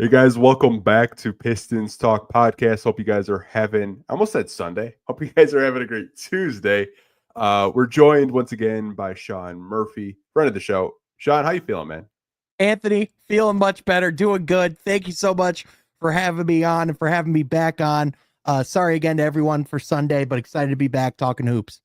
Hey guys, welcome back to Pistons Talk Podcast. Hope you guys are having, I almost said Sunday. Hope you guys are having a great Tuesday. We're joined once again by Sean Murphy, friend of the show. Sean, how you feeling, man? Anthony, feeling much better, doing good. Thank you so much for having me on and for having me back on. Sorry again to everyone for Sunday, but excited to be back talking hoops.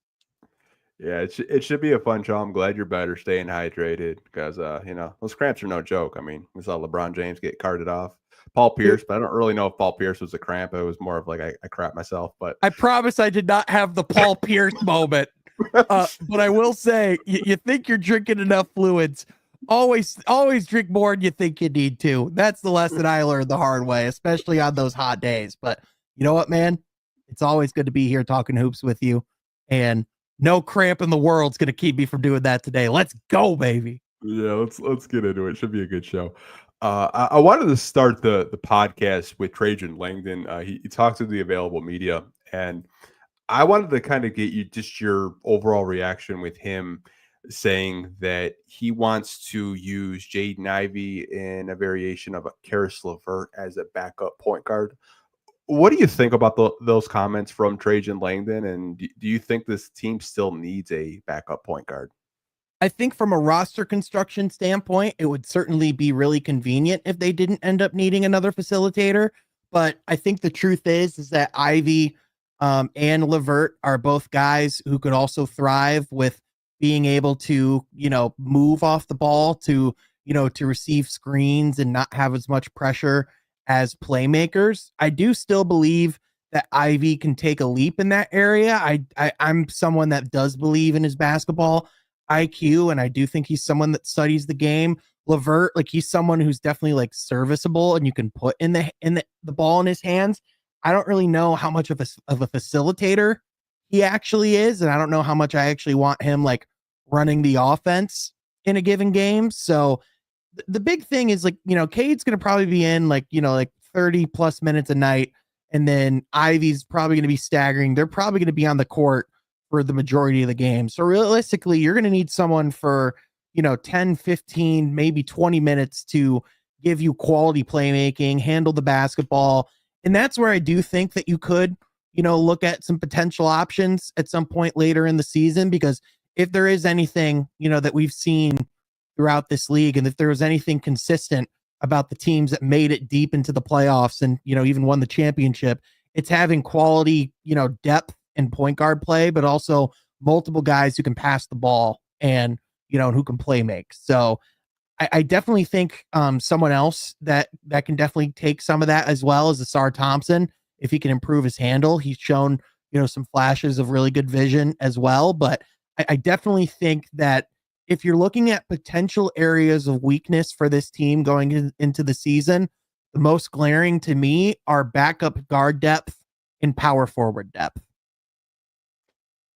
Yeah, it should be a fun show. I'm glad you're better, staying hydrated because, those cramps are no joke. I mean, we saw LeBron James get carted off. Paul Pierce, but I don't really know if Paul Pierce was a cramp. It was more of like I crap myself. But I promise I did not have the Paul Pierce moment. But I will say, you think you're drinking enough fluids. Always drink more than you think you need to. That's the lesson I learned the hard way, especially on those hot days. But you know what, man? It's always good to be here talking hoops with you. And no cramp in the world's going to keep me from doing that today. Let's go, baby. yeah, let's get into it. Should be a good show. I wanted to start the podcast with Trajan Langdon. He talked to the available media, and I wanted to kind of get your overall reaction with him saying that he wants to use Jaden Ivey in a variation of a Karis LeVert as a backup point guard. What do you think about those comments from Trajan Langdon? And do you think this team still needs a backup point guard? I think from a roster construction standpoint, it would certainly be really convenient if they didn't end up needing another facilitator. But I think the truth is that Ivy and LeVert are both guys who could also thrive with being able to, move off the ball to receive screens and not have as much pressure as playmakers. I do still believe that Ivy can take a leap in that area. I'm someone that does believe in his basketball IQ, and I do think he's someone that studies the game. LeVert, he's someone who's definitely serviceable and you can put in the ball in his hands. I don't really know how much of a facilitator he actually is, and I don't know how much I actually want him running the offense in a given game. So the big thing is Cade's going to probably be in 30 plus minutes a night, and then Ivy's probably going to be staggering. They're probably going to be on the court for the majority of the game. So realistically, you're going to need someone for, 10, 15, maybe 20 minutes to give you quality playmaking, handle the basketball. And that's where I do think that you could, look at some potential options at some point later in the season, because if there is anything, that we've seen throughout this league, and if there was anything consistent about the teams that made it deep into the playoffs and, even won the championship, it's having quality, depth and point guard play, but also multiple guys who can pass the ball and, who can play make. So I definitely think someone else that can definitely take some of that as well as Asar Thompson, if he can improve his handle. He's shown, some flashes of really good vision as well. But I definitely think that if you're looking at potential areas of weakness for this team going into the season, the most glaring to me are backup guard depth and power forward depth.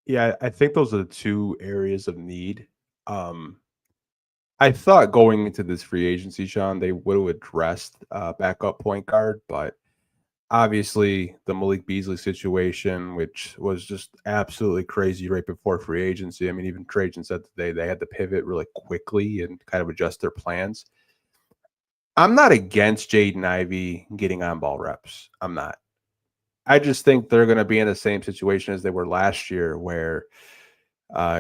Yeah, I think those are the two areas of need. I thought going into this free agency, Sean, they would have addressed backup point guard, but obviously the Malik Beasley situation, which was just absolutely crazy right before free agency. I mean, even Trajan said today they had to pivot really quickly and kind of adjust their plans. I'm not against Jaden Ivey getting on ball reps. I'm not. I just think they're going to be in the same situation as they were last year, where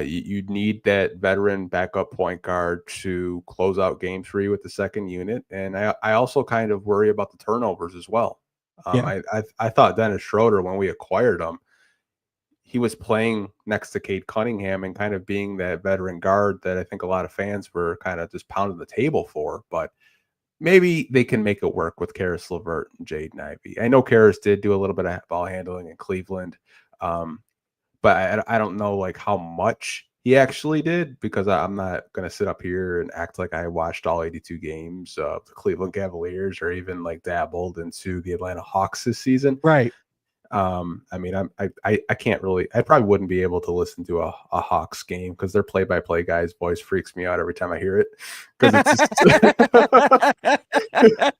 you need that veteran backup point guard to close out games for you with the second unit. And I also kind of worry about the turnovers as well. I thought Dennis Schroeder, when we acquired him, he was playing next to Cade Cunningham and kind of being that veteran guard that I think a lot of fans were kind of just pounding the table for. But maybe they can make it work with Karis LeVert and Jaden Ivey. I know Karis did do a little bit of ball handling in Cleveland, but I don't know how much he actually did, because I'm not going to sit up here and act like I watched all 82 games of the Cleveland Cavaliers or even dabbled into the Atlanta Hawks this season. Right. I mean, I can't really, I probably wouldn't be able to listen to a Hawks game because their play-by-play guy's voice freaks me out every time I hear it. Because it's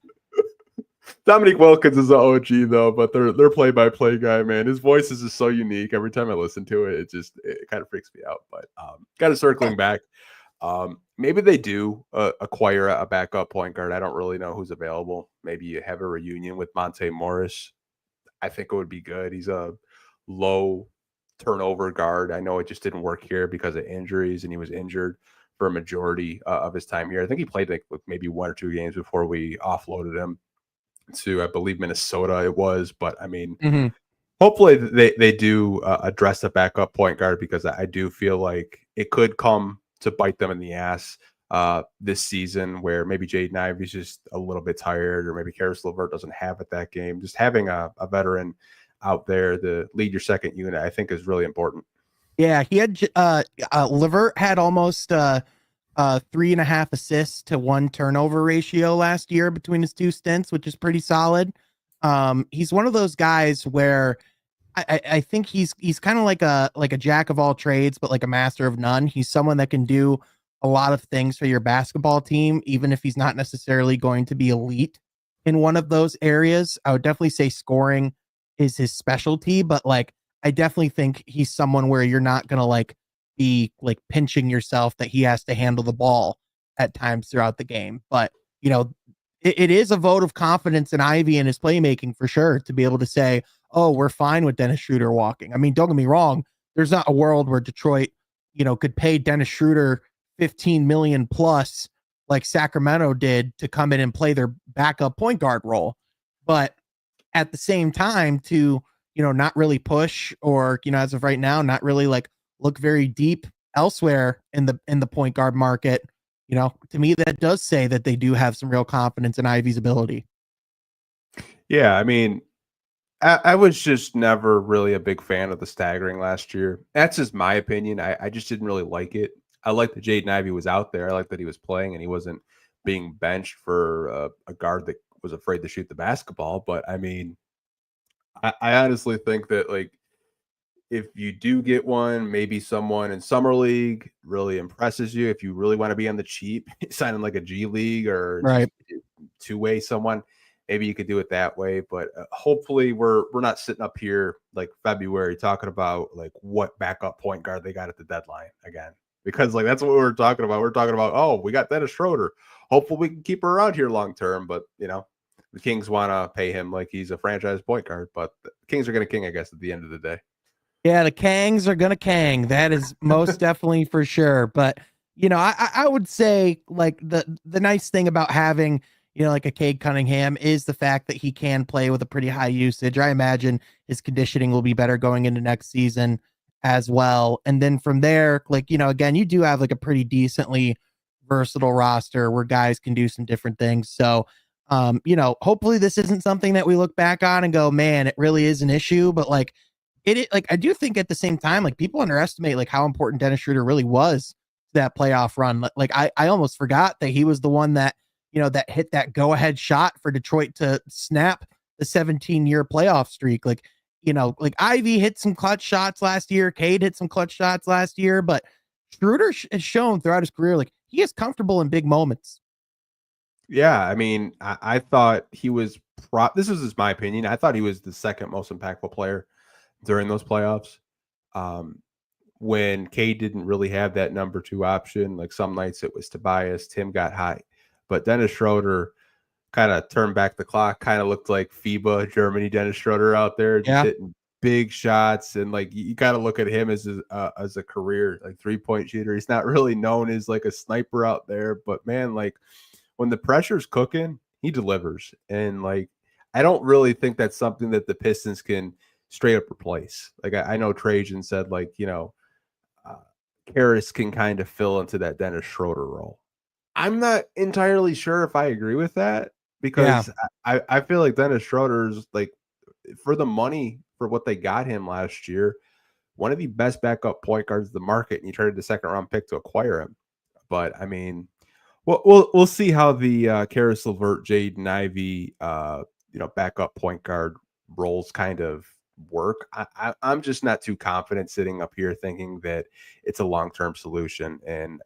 Dominique Wilkins is the OG though, but their play-by-play guy, man, his voice is just so unique. Every time I listen to it, it kind of freaks me out. But kind of circling back, maybe they do acquire a backup point guard. I don't really know who's available. Maybe you have a reunion with Monte Morris. I think it would be good. He's a low turnover guard. I know it just didn't work here because of injuries, and he was injured for a majority of his time here. I think he played like maybe 1 or 2 games before we offloaded him to, I believe, Minnesota it was. But I mean, Mhm. hopefully they do address the backup point guard, because I do feel like it could come to bite them in the ass this season, where maybe Jaden Ivey's just a little bit tired, or maybe Karis LeVert doesn't have it that game. Just having a veteran out there to lead your second unit, I think, is really important. Yeah, he had Levert had almost 3.5 assists to 1 turnover ratio last year between his 2 stints, which is pretty solid. He's one of those guys where I think he's kind of like a jack of all trades, but like a master of none. He's someone that can do a lot of things for your basketball team, even if he's not necessarily going to be elite in one of those areas. I would definitely say scoring is his specialty, but like I definitely think he's someone where you're not gonna like be like pinching yourself that he has to handle the ball at times throughout the game. But you know, it is a vote of confidence in Ivy and his playmaking for sure to be able to say, oh, we're fine with Dennis Schroeder walking. I mean, don't get me wrong. There's not a world where Detroit, could pay Dennis Schroeder 15 million plus like Sacramento did to come in and play their backup point guard role. But at the same time to, not really push or, as of right now, not really like look very deep elsewhere in the point guard market. To me, that does say that they do have some real confidence in Ivy's ability. Yeah, I mean, I was just never really a big fan of the staggering last year. That's just my opinion. I just didn't really like it. I like that Jaden Ivey was out there. I like that he was playing and he wasn't being benched for a guard that was afraid to shoot the basketball. But I mean, I honestly think that, like, if you do get one, maybe someone in summer league really impresses you. If you really want to be on the cheap, signing like a G League or just Right. two-way someone, maybe you could do it that way. But hopefully we're not sitting up here like February talking about like what backup point guard they got at the deadline again, because like that's what we're talking about. We're talking about, oh, we got Dennis Schroeder. Hopefully we can keep her around here long term. But the Kings want to pay him like he's a franchise point guard. But the Kings are going to king, I guess, at the end of the day. Yeah, the Kangs are gonna Kang. That is most definitely for sure. But I would say like the nice thing about having like a Cade Cunningham is the fact that he can play with a pretty high usage. I imagine his conditioning will be better going into next season as well. And then from there, like again, you do have like a pretty decently versatile roster where guys can do some different things. So hopefully this isn't something that we look back on and go, man, it really is an issue. But like like I do think at the same time, like people underestimate like how important Dennis Schroeder really was to that playoff run. Like I almost forgot that he was the one that, that hit that go ahead shot for Detroit to snap the 17-year playoff streak. Like, like Ivy hit some clutch shots last year. Cade hit some clutch shots last year, but Schroeder has shown throughout his career, like he is comfortable in big moments. Yeah, I mean, I thought he was this is just my opinion. I thought he was the second most impactful player during those playoffs. When Cade didn't really have that number 2 option, like some nights it was Tobias, Tim got high, but Dennis Schroeder kind of turned back the clock, kind of looked like FIBA Germany Dennis Schroeder out there, just hitting big shots. And like you got to look at him as a career like 3-point shooter. He's not really known as like a sniper out there, but man, like when the pressure's cooking, he delivers. And like I don't really think that's something that the Pistons can straight up replace. Like I know Trajan said, like, Karis can kind of fill into that Dennis Schroeder role. I'm not entirely sure if I agree with that, because I feel like Dennis Schroeder's, like, for the money for what they got him last year, one of the best backup point guards in the market, and you traded the second round pick to acquire him. But I mean, we'll see how the Karis LeVert, Jaden Ivey, backup point guard roles kind of work. I'm just not too confident sitting up here thinking that it's a long-term solution, and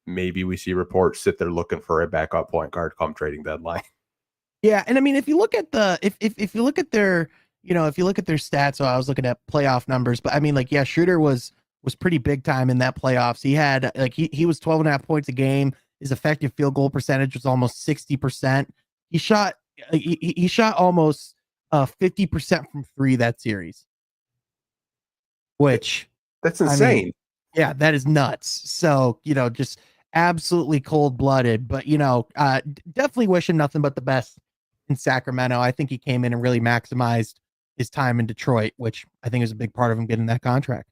maybe we see reports sit there looking for a backup point guard come trading deadline. Yeah, and I mean, if you look at the if you look at their if you look at their stats, so I was looking at playoff numbers, but I mean, like, Schroeder was pretty big time in that playoffs. He had like he was 12.5 points a game. His effective field goal percentage was almost 60%. He shot almost 50% from three that series, which That's I mean, insane. yeah, that is nuts. So, just absolutely cold blooded, but, definitely wish him nothing but the best in Sacramento. I think he came in and really maximized his time in Detroit, which I think is a big part of him getting that contract.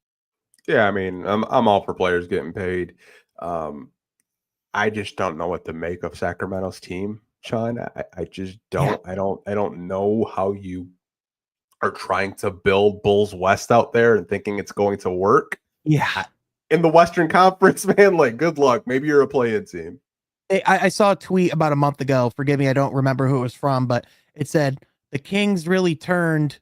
Yeah, I mean, I'm all for players getting paid. I just don't know what to make of Sacramento's team, Sean. I just don't. Yeah. I don't know how you are trying to build Bulls West out there and thinking it's going to work. Yeah. In the Western Conference, man, like good luck. Maybe you're a play-in team. I saw a tweet about a month ago. Forgive me, I don't remember who it was from, but it said the Kings really turned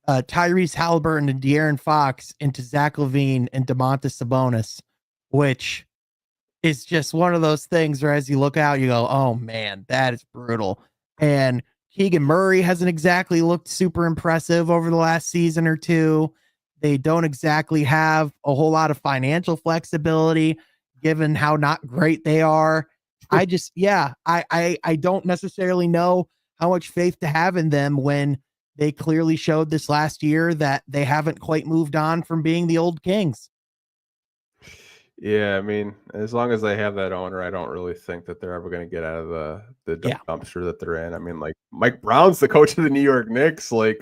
Tyrese Halliburton and De'Aaron Fox into Zach LaVine and DeMontis Sabonis, which is just one of those things where as you look out, you go, oh man, that is brutal. And Keegan Murray hasn't exactly looked super impressive over the last season or two. They don't exactly have a whole lot of financial flexibility given how not great they are. I just, yeah, I don't necessarily know how much faith to have in them when they clearly showed this last year that they haven't quite moved on from being the old Kings. Yeah, I mean, as long as they have that owner, I don't really think that they're ever going to get out of the Yeah. dumpster that they're in. I mean, like Mike Brown's the coach of the New York Knicks. Like,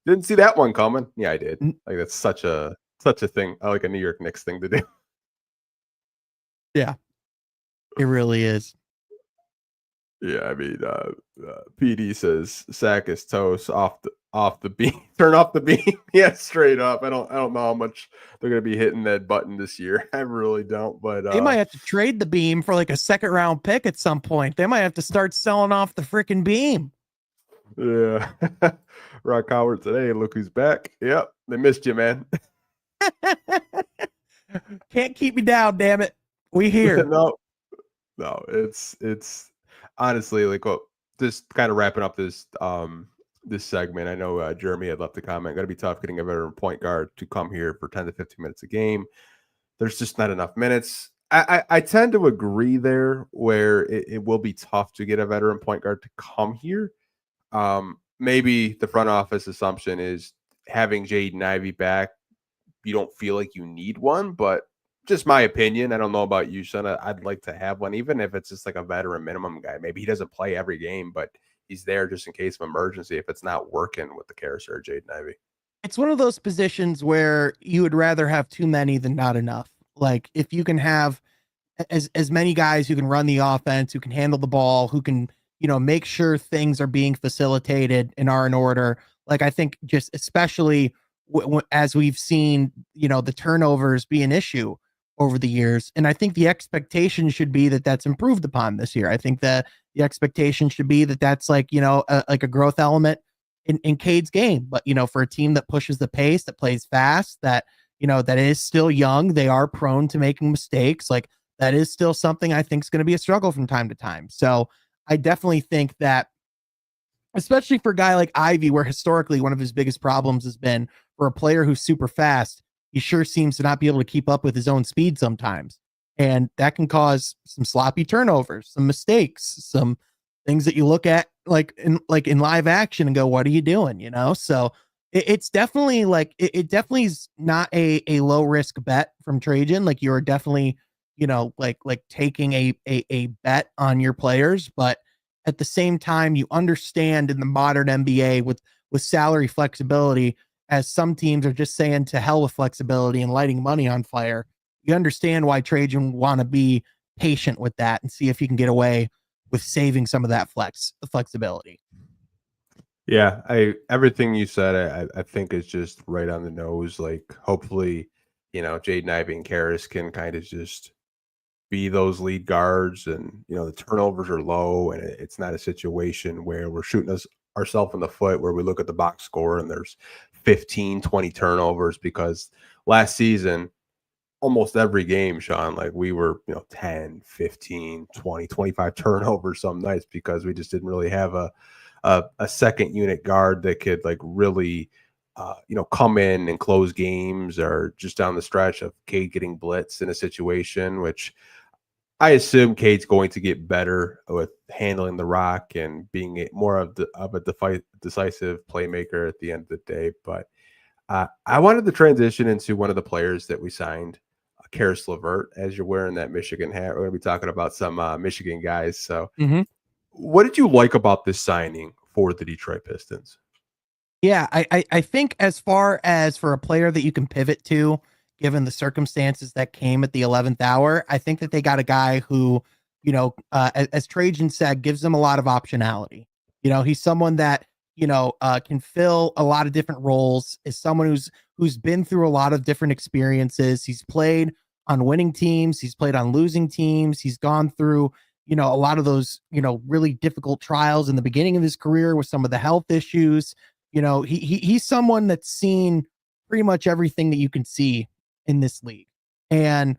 didn't see that one coming. Yeah, I did. Like, that's such a thing. I like a New York Knicks thing to do. Yeah, it really is. Yeah, I mean, PD says Sack is toast off the beam. Turn off the beam. Yeah, straight up. I don't know how much they're gonna be hitting that button this year. I really don't. But they might have to trade the beam for like a second round pick at some point. They might have to start selling off the freaking beam. Yeah. Rock Howard today. Look who's back. Yep, they missed you, man. Can't keep me down, damn it. We here. No, it's honestly like just kind of wrapping up this this segment. I know Jeremy had left a comment. Going to be tough getting a veteran point guard to come here for 10 to 15 minutes a game. There's just not enough minutes. I tend to agree there where it will be tough to get a veteran point guard to come here. Maybe the front office assumption is having Jaden Ivey back. You don't feel like you need one, but just my opinion. I don't know about you, son. I'd like to have one, even if it's just like a veteran minimum guy. Maybe he doesn't play every game, but he's there just in case of emergency if it's not working with the Carousel or Jaden Ivey. It's one of those positions where you would rather have too many than not enough. Like if you can have as many guys who can run the offense, who can handle the ball, who can, make sure things are being facilitated and are in order. Like I think just especially as we've seen, the turnovers be an issue over the years. And I think the expectation should be that that's improved upon this year. I think that the expectation should be that that's like, like a growth element in Cade's game. But, for a team that pushes the pace, that plays fast, that, that is still young, they are prone to making mistakes. Like that is still something I think is going to be a struggle from time to time. So I definitely think that, especially for a guy like Ivy, where historically one of his biggest problems has been for a player who's super fast, he sure seems to not be able to keep up with his own speed sometimes. And that can cause some sloppy turnovers, some mistakes, some things that you look at like in live action and go, what are you doing? So it's definitely it definitely is not a low risk bet from Trajan. Like you're definitely, like taking a bet on your players, but at the same time, you understand in the modern NBA with salary flexibility, as some teams are just saying to hell with flexibility and lighting money on fire. You understand why Trajan want to be patient with that and see if he can get away with saving some of that flexibility. Yeah, everything you said, I think is just right on the nose. Like, hopefully, Jaden Ivey and Karras can kind of just be those lead guards, and the turnovers are low, and it's not a situation where we're shooting ourselves in the foot where we look at the box score and there's 15, 20 turnovers, because last season, almost every game, Sean, like we were, 10, 15, 20, 25 turnovers some nights because we just didn't really have a second unit guard that could like really, come in and close games, or just down the stretch of Cade getting blitzed in a situation, which I assume Cade's going to get better with handling the rock and being more of a decisive playmaker at the end of the day. But I wanted to transition into one of the players that we signed, Karis LeVert. As you're wearing that Michigan hat, we're going to be talking about some Michigan guys. So, Mhm. what did you like about this signing for the Detroit Pistons? Yeah, I think as far as for a player that you can pivot to, given the circumstances that came at the 11th hour, I think that they got a guy who, as Trajan said, gives them a lot of optionality. He's someone that can fill a lot of different roles. Is someone who's been through a lot of different experiences. He's played on winning teams. He's played on losing teams. He's gone through a lot of those really difficult trials in the beginning of his career with some of the health issues. He's someone that's seen pretty much everything that you can see in this league. And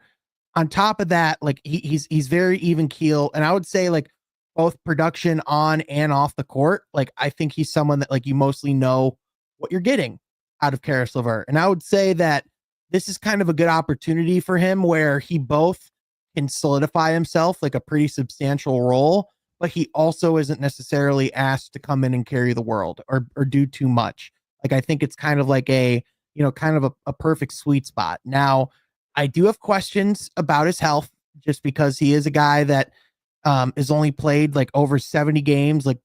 on top of that, like he's very even keel. And I would say like both production on and off the court, like I think he's someone that like you mostly know what you're getting out of Karis LeVert. And I would say that this is kind of a good opportunity for him where he both can solidify himself like a pretty substantial role, but he also isn't necessarily asked to come in and carry the world or do too much. Like I think it's kind of like kind of a perfect sweet spot. Now, I do have questions about his health just because he is a guy that has only played like over 70 games, like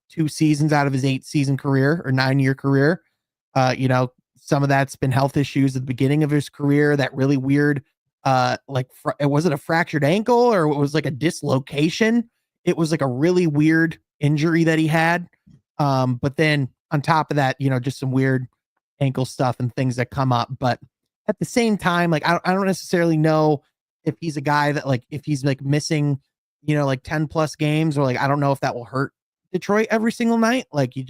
2 seasons out of his 8-season career or 9-year career. Some of that's been health issues at the beginning of his career, that really weird was it a fractured ankle or it was like a dislocation? It was like a really weird injury that he had. But then on top of that, just some weird ankle stuff and things that come up. But at the same time, like I don't necessarily know if he's a guy that like if he's like missing, like 10 plus games, or like I don't know if that will hurt Detroit every single night. Like you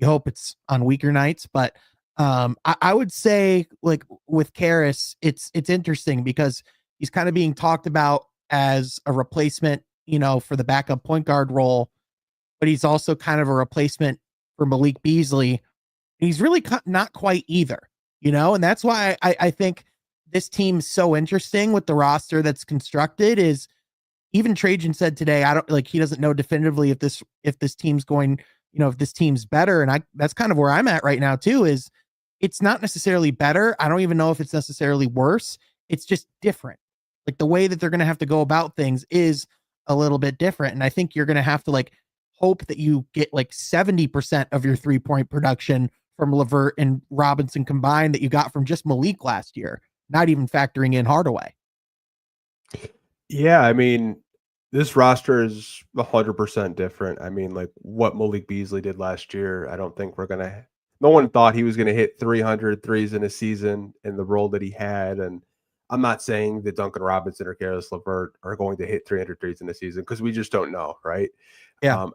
hope it's on weaker nights. But I would say like with Karis, it's interesting because he's kind of being talked about as a replacement, for the backup point guard role, but he's also kind of a replacement for Malik Beasley. He's really not quite either, and that's why I think this team is so interesting with the roster that's constructed. Is even Trajan said today, I don't like he doesn't know definitively if this team's going, if this team's better, and that's kind of where I'm at right now too. Is it's not necessarily better. I don't even know if it's necessarily worse. It's just different. Like the way that they're going to have to go about things is a little bit different. And I think you're going to have to like hope that you get like 70% of your 3-point production from LeVert and Robinson combined that you got from just Malik last year, not even factoring in Hardaway. Yeah, I mean, this roster is 100% different. I mean, like what Malik Beasley did last year, I don't think no one thought he was going to hit 300 threes in a season in the role that he had. And I'm not saying that Duncan Robinson or Karis LeVert are going to hit 300 threes in a season because we just don't know, right? Yeah.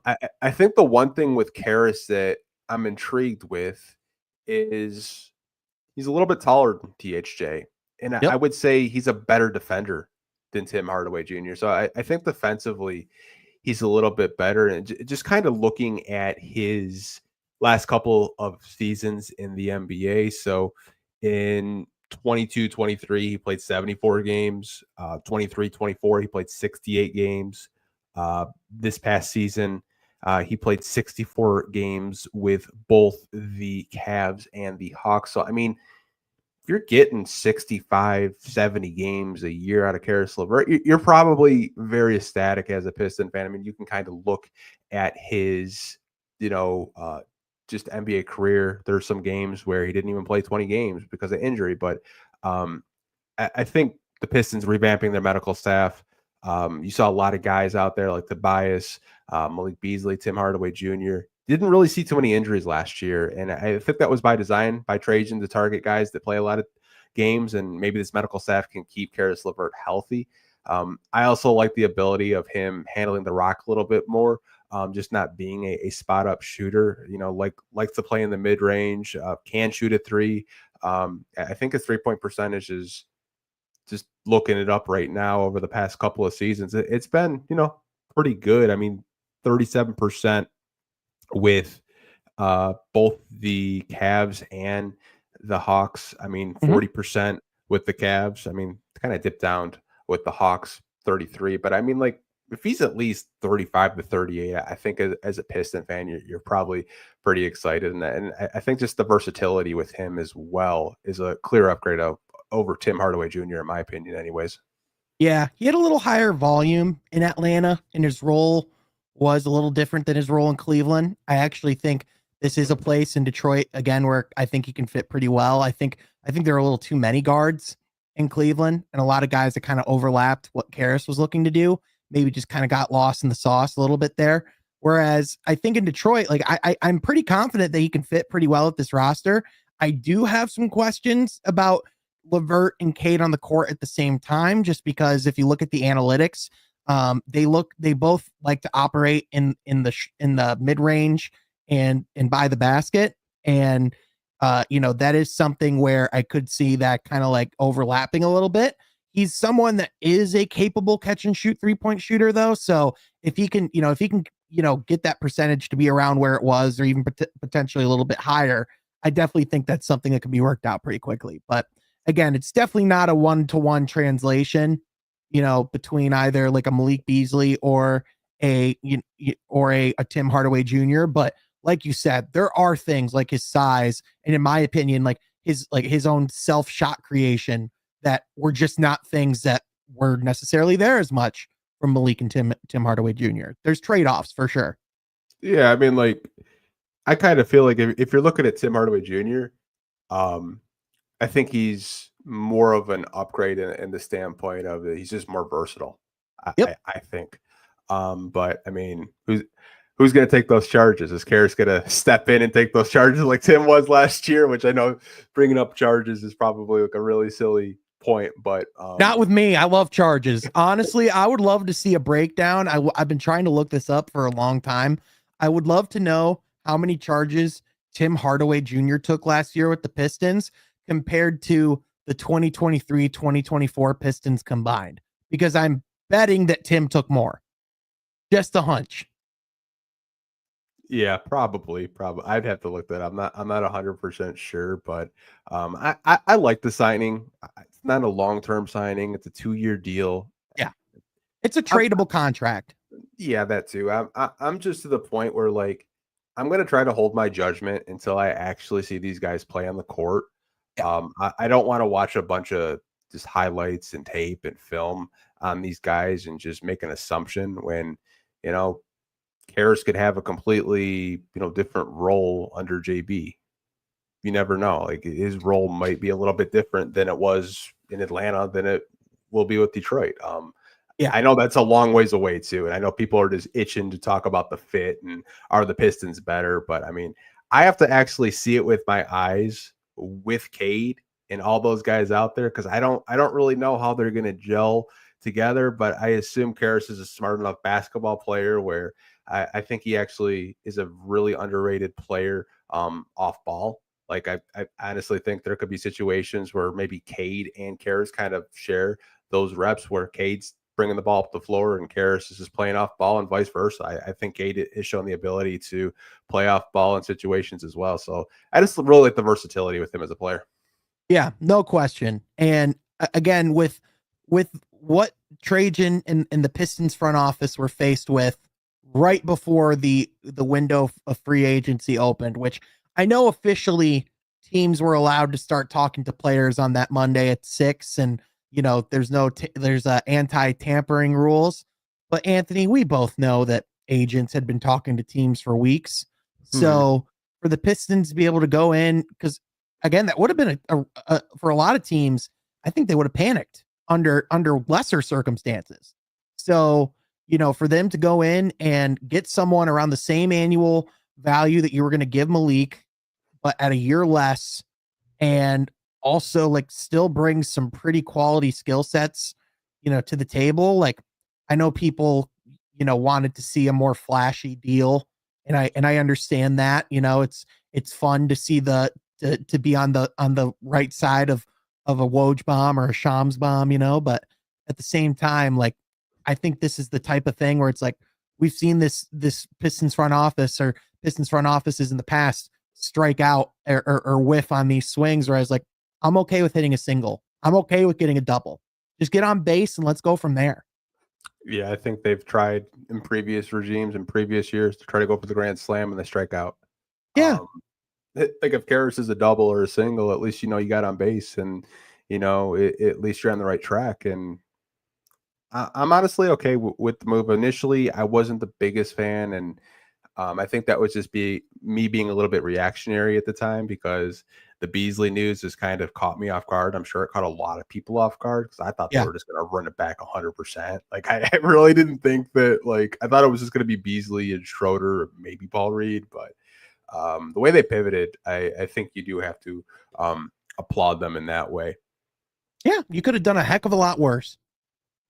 I think the one thing with Karis that I'm intrigued with is he's a little bit taller than THJ. And I Yep. would say he's a better defender than Tim Hardaway Jr. So I think defensively, he's a little bit better. And just kind of looking at his last couple of seasons in the NBA. So in 22-23, he played 74 games. 23-24, he played 68 games. This past season, he played 64 games with both the Cavs and the Hawks. So, I mean, if you're getting 65, 70 games a year out of Karis LeVert, you're probably very ecstatic as a Piston fan. I mean, you can kind of look at his, just NBA career. There's some games where he didn't even play 20 games because of injury. But I think the Pistons revamping their medical staff. You saw a lot of guys out there like Tobias, Malik Beasley, Tim Hardaway Jr. Didn't really see too many injuries last year. And I think that was by design by Trajan to target guys that play a lot of games. And maybe this medical staff can keep Karis LeVert healthy. I also like the ability of him handling the rock a little bit more, just not being a spot up shooter, likes to play in the mid range, can shoot a three. I think his 3-point percentage is just looking it up right now over the past couple of seasons. It's been, pretty good. I mean, 37% with both the Cavs and the Hawks. I mean, 40% with the Cavs. I mean, kind of dipped down with the Hawks. 33, but I mean, like, if he's at least 35 to 38, I think as a Piston fan, you're probably pretty excited. And I think just the versatility with him as well is a clear upgrade over Tim Hardaway Jr., in my opinion, anyways. Yeah, he had a little higher volume in Atlanta, and his role was a little different than his role in Cleveland. I actually think this is a place in Detroit again where I think he can fit pretty well. I think there are a little too many guards in Cleveland, and a lot of guys that kind of overlapped what Karras was looking to do. Maybe just kind of got lost in the sauce a little bit there. Whereas I think in Detroit, like I'm pretty confident that he can fit pretty well at this roster. I do have some questions about Levert and Cade on the court at the same time, just because if you look at the analytics, they both like to operate in the mid range and by the basket, and that is something where I could see that kind of like overlapping a little bit. He's someone that is a capable catch and shoot 3-point shooter though, so if he can get that percentage to be around where it was, or even potentially a little bit higher, I definitely think that's something that can be worked out pretty quickly. But again, it's definitely not a 1-to-1 translation, between either like a Malik Beasley or a Tim Hardaway Jr. But like you said, there are things like his size, and in my opinion, like his own self shot creation, that were just not things that were necessarily there as much from Malik and Tim Hardaway Jr. There's trade-offs for sure. Yeah, I mean, like, I kind of feel like if you're looking at Tim Hardaway Jr., I think he's more of an upgrade in the standpoint of he's just more versatile. I think. But I mean, who's going to take those charges? Is Karras going to step in and take those charges like Tim was last year? Which I know bringing up charges is probably like a really silly point, but not with me. I love charges. Honestly, I would love to see a breakdown. I've been trying to look this up for a long time. I would love to know how many charges Tim Hardaway Jr. took last year with the Pistons compared to the 2023-2024 Pistons combined, because I'm betting that Tim took more. Just a hunch. Yeah, probably. I'd have to look that up. I'm not 100% sure, but I like the signing. It's not a long-term signing. It's a 2-year deal. Yeah. It's a tradable contract. Yeah, that too. I'm just to the point where, like, I'm going to try to hold my judgment until I actually see these guys play on the court. Yeah. I don't want to watch a bunch of just highlights and tape and film on these guys and just make an assumption when, Karras could have a completely, different role under JB. You never know. Like, his role might be a little bit different than it was in Atlanta than it will be with Detroit. Yeah, I know that's a long ways away too, and I know people are just itching to talk about the fit and are the Pistons better. But I mean, I have to actually see it with my eyes with Cade and all those guys out there, because I don't really know how they're going to gel together. But I assume Karras is a smart enough basketball player where I think he actually is a really underrated player off ball. Like, I honestly think there could be situations where maybe Cade and Karras kind of share those reps, where Cade's bringing the ball up the floor and Karras is just playing off ball, and vice versa. I think Cade has shown the ability to play off ball in situations as well. So I just really like the versatility with him as a player. Yeah, no question. And again, with what Trajan and the Pistons front office were faced with right before the window of free agency opened, which I know officially teams were allowed to start talking to players on that Monday at 6, and there's anti-tampering rules. But Anthony, we both know that agents had been talking to teams for weeks. So for the Pistons to be able to go in, because again, that would have been for a lot of teams, I think they would have panicked under lesser circumstances. So, for them to go in and get someone around the same annual value that you were going to give Malik, but at a year less, and also like still brings some pretty quality skill sets, to the table. Like, I know people, wanted to see a more flashy deal, and I understand that. It's fun to see to be on the right side of a Woj bomb or a Shams bomb, but at the same time, like, I think this is the type of thing where it's like, we've seen this Pistons front office or Pistons front offices in the past strike out or whiff on these swings, where I was like, I'm okay with hitting a single. I'm okay with getting a double. Just get on base and let's go from there. Yeah, I think they've tried in previous regimes and previous years to try to go for the grand slam and they strike out. Yeah. Um, like if Karras is a double or a single, at least you know you got on base, and you know at least you're on the right track. And I'm honestly okay with the move. Initially, I wasn't the biggest fan, and I think that was just be me being a little bit reactionary at the time because the Beasley news just kind of caught me off guard. I'm sure it caught a lot of people off guard because I thought they Yeah. were just going to run it back 100%. Like I really didn't think that. Like I thought it was just going to be Beasley and Schroeder, or maybe Paul Reed, but the way they pivoted, I think you do have to applaud them in that way. Yeah. You could have done a heck of a lot worse.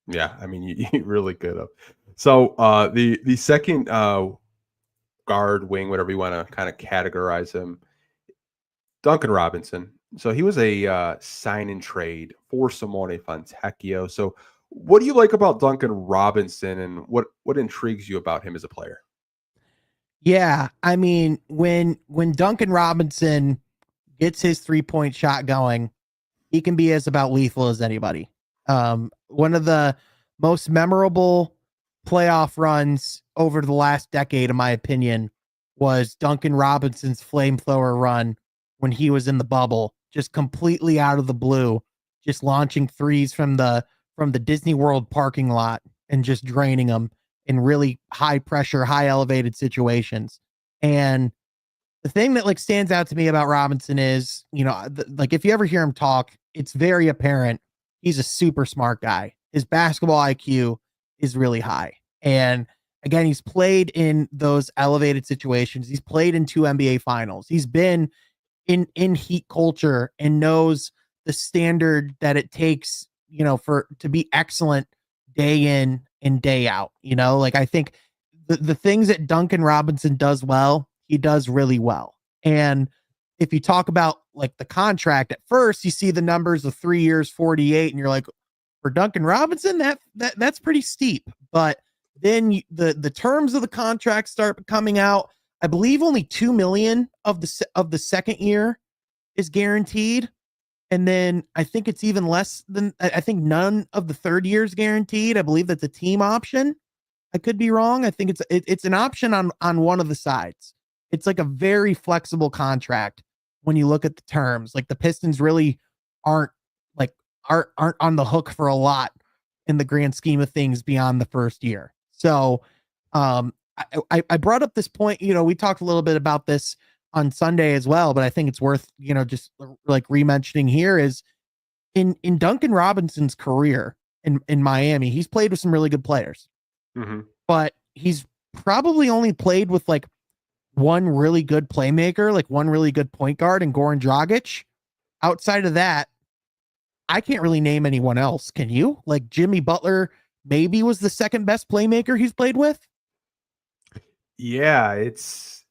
Yeah, I mean, you really could have. So the second guard wing, whatever you want to kind of categorize him, Duncan Robinson. So he was a sign and trade for Simone Fontecchio. So what do you like about Duncan Robinson, and what intrigues you about him as a player? Yeah. I mean, when Duncan Robinson gets his 3-point shot going, he can be as about lethal as anybody. One of the most memorable playoff runs over the last decade, in my opinion, was Duncan Robinson's flamethrower run when he was in the bubble, just completely out of the blue, just launching threes from the Disney World parking lot and just draining them in really high pressure, high elevated situations. And the thing that like stands out to me about Robinson is, like if you ever hear him talk, it's very apparent he's a super smart guy. His basketball IQ is really high. And again, he's played in those elevated situations. He's played in 2 NBA finals. He's been in heat culture and knows the standard that it takes, for to be excellent day in and day out. Like I think the things that Duncan Robinson does well, he does really well. And if you talk about like the contract at first, you see the numbers of 3 years, 48, and you're like, for Duncan Robinson, that's pretty steep. But then the terms of the contract start coming out. I believe only 2 million of the second year is guaranteed. And then I think it's even less than, I think none of the third year is guaranteed. I believe that's a team option. I could be wrong. I think it's an option on one of the sides. It's like a very flexible contract when you look at the terms. Like the Pistons really aren't like aren't on the hook for a lot in the grand scheme of things beyond the first year. So I brought up this point, we talked a little bit about this on Sunday as well, but I think it's worth, just like re-mentioning here is in Duncan Robinson's career in Miami, he's played with some really good players. Mm-hmm. But he's probably only played with like one really good playmaker, like one really good point guard, and Goran Dragic. Outside of that, I can't really name anyone else. Can you? Like Jimmy Butler maybe was the second best playmaker he's played with. Yeah, it's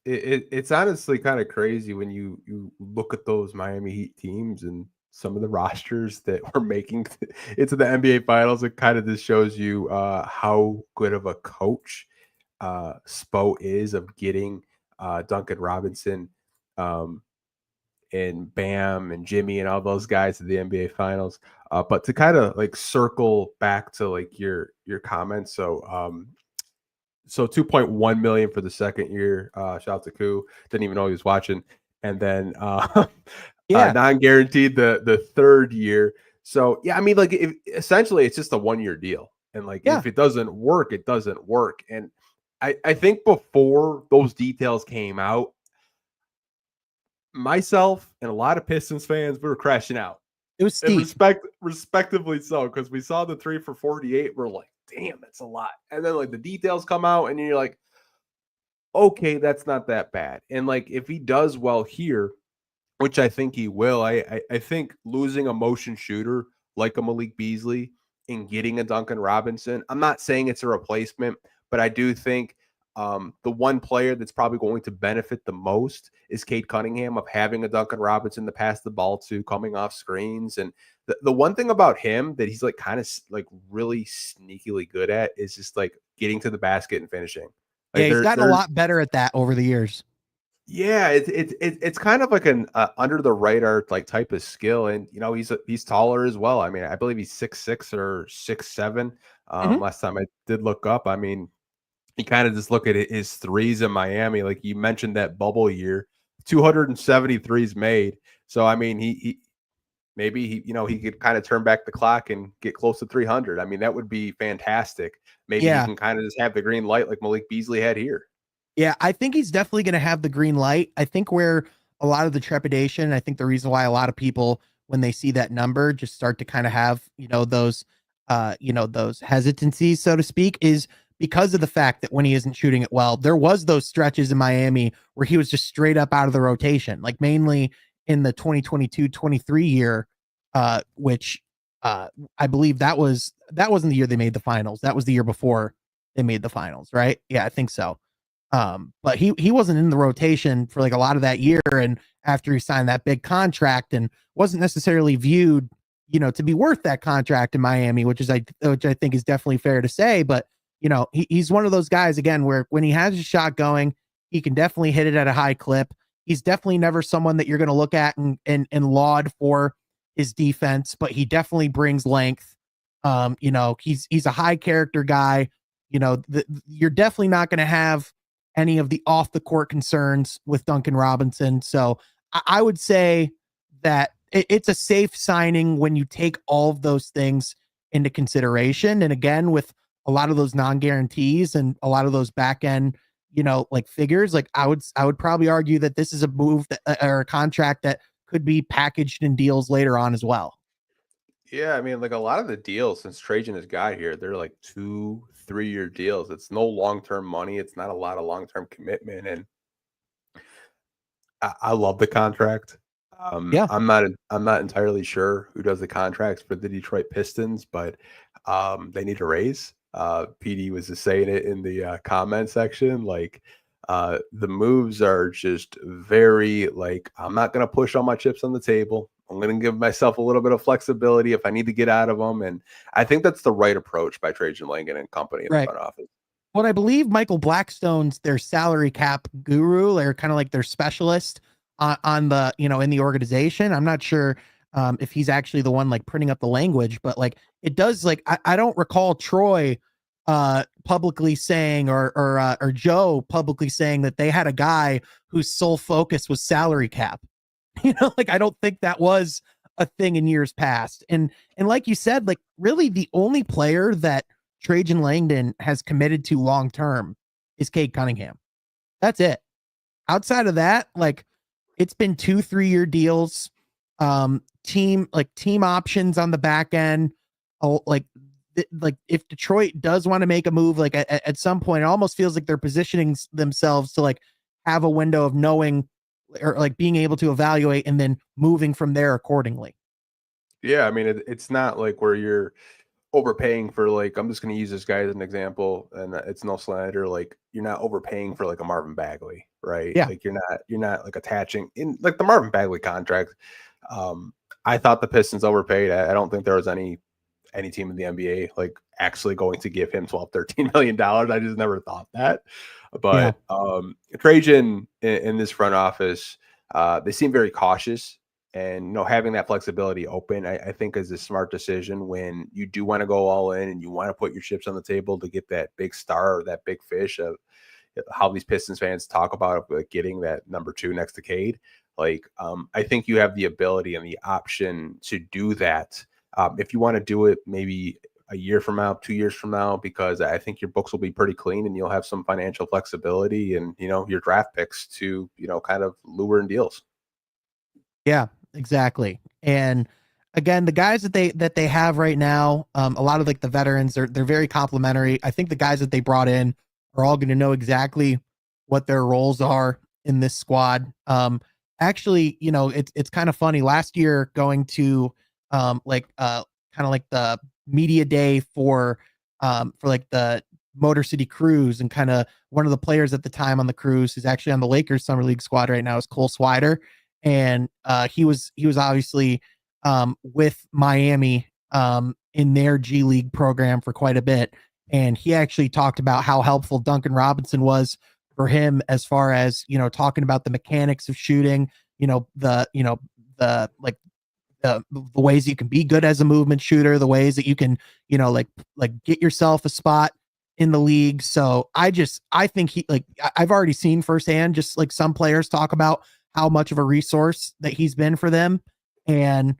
honestly kind of crazy when you look at those Miami Heat teams and some of the rosters that were making it to the NBA Finals. It kind of just shows you how good of a coach Spo is of getting Duncan Robinson and Bam and Jimmy and all those guys to the NBA Finals. But to kind of like circle back to like your comments, so 2.1 million for the second year. Shout out to Koo. Didn't even know he was watching. And then Yeah. non-guaranteed the third year. So yeah, I mean, like essentially it's just a 1-year deal. And like Yeah. if it doesn't work, it doesn't work. And I think before those details came out, myself and a lot of Pistons fans, we were crashing out. It was And steep. respectively so, because we saw the 3 for 48. We're like, damn, that's a lot. And then like the details come out, and you're like, okay, that's not that bad. And like if he does well here, which I think he will, I think losing a motion shooter like a Malik Beasley and getting a Duncan Robinson, I'm not saying it's a replacement, but I do think the one player that's probably going to benefit the most is Cade Cunningham of having a Duncan Robinson to pass the ball to, coming off screens. And the one thing about him that he's like kind of like really sneakily good at is just like getting to the basket and finishing. Yeah, Like he's gotten a lot better at that over the years. yeah, it's kind of like an under the radar like type of skill, and he's taller as well. I mean, I believe he's 6'6" or 6'7". Mhm. Last time I did look up, I mean, you kind of just look at his threes in Miami, like you mentioned that bubble year, 270 threes made. So I mean, he maybe he could kind of turn back the clock and get close to 300. I mean, that would be fantastic. Maybe he Yeah. can kind of just have the green light like Malik Beasley had here. Yeah, I think he's definitely going to have the green light. I think where a lot of the trepidation, I think the reason why a lot of people, when they see that number, just start to kind of have, those hesitancies, so to speak, is because of the fact that when he isn't shooting it well, there was those stretches in Miami where he was just straight up out of the rotation, like mainly in the 2022-23 year, which I believe that wasn't the year they made the finals. That was the year before they made the finals, right? Yeah, I think so. But he wasn't in the rotation for like a lot of that year, and after he signed that big contract, and wasn't necessarily viewed, to be worth that contract in Miami, which I think is definitely fair to say. But he's one of those guys again where when he has a shot going, he can definitely hit it at a high clip. He's definitely never someone that you're going to look at and laud for his defense, but he definitely brings length. He's a high character guy. You're definitely not going to have any of the off the court concerns with Duncan Robinson. So I would say that it's a safe signing when you take all of those things into consideration. And again, with a lot of those non-guarantees and a lot of those back end, like figures, like I would probably argue that this is a move that, or a contract that could be packaged in deals later on as well. Yeah, I mean, like a lot of the deals since Trajan has got here, they're like 2, 3 year deals. It's no long term money. It's not a lot of long term commitment, and I love the contract. Yeah. I'm not entirely sure who does the contracts for the Detroit Pistons, but they need a raise. PD was just saying it in the comment section. Like the moves are just very like I'm not going to push all my chips on the table. I'm going to give myself a little bit of flexibility if I need to get out of them, and I think that's the right approach by Trajan Langen and company in the Right. front office. What I believe Michael Blackstone's their salary cap guru, or kind of like their specialist on the, in the organization. I'm not sure if he's actually the one like printing up the language, but like it does like I don't recall Troy publicly saying or Joe publicly saying that they had a guy whose sole focus was salary cap. Like I don't think that was a thing in years past. And like you said, like really the only player that Trajan Langdon has committed to long term is Cade Cunningham. That's it. Outside of that, like it's been 2-3 year deals, team options on the back end. Oh, like if Detroit does want to make a move, like at some point, it almost feels like they're positioning themselves to like have a window of knowing or like being able to evaluate and then moving from there accordingly. Yeah, I mean it's not like where you're overpaying for like I'm just going to use this guy as an example, and it's no slander. Like you're not overpaying for like a Marvin Bagley, right? Yeah. Like you're not like attaching in like the Marvin Bagley contract. I thought the Pistons overpaid. I don't think there was any team in the NBA like actually going to give him 12, 13 million dollars. I just never thought that. Yeah. But Trajan in this front office, they seem very cautious. And having that flexibility open, I think is a smart decision when you do want to go all in and you want to put your chips on the table to get that big star or that big fish of how these Pistons fans talk about like getting that number 2 next to Cade. Like, I think you have the ability and the option to do that. If you want to do it maybe a year from now, 2 years from now, because I think your books will be pretty clean and you'll have some financial flexibility and, your draft picks to, kind of lure in deals. Yeah, exactly. And again, the guys that they have right now, a lot of like the veterans, they're very complimentary. I think the guys that they brought in are all going to know exactly what their roles are in this squad. Actually, it's kind of funny. Last year, going to kind of like the media day for like the Motor City Cruise, and kind of one of the players at the time on the cruise who's actually on the Lakers summer league squad right now is Cole Swider. And he was obviously with Miami in their G League program for quite a bit, and he actually talked about how helpful Duncan Robinson was for him as far as talking about the mechanics of shooting, the like the ways you can be good as a movement shooter, the ways that you can, like get yourself a spot in the league. So I think I've already seen firsthand, just like some players talk about how much of a resource that he's been for them. And,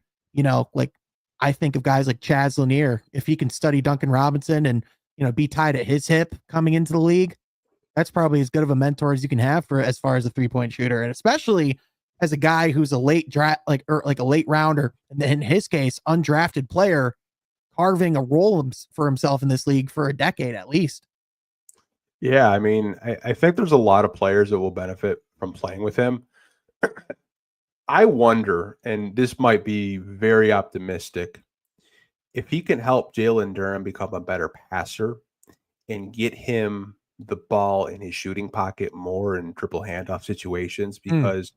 like I think of guys like Chaz Lanier, if he can study Duncan Robinson and, be tied at his hip coming into the league, that's probably as good of a mentor as you can have for as far as a 3-point shooter. And especially as a guy who's a late draft, like a late rounder, and in his case, undrafted player carving a role for himself in this league for a decade at least. Yeah, I mean, I think there's a lot of players that will benefit from playing with him. I wonder, and this might be very optimistic, if he can help Jalen Durham become a better passer and get him the ball in his shooting pocket more in triple handoff situations, because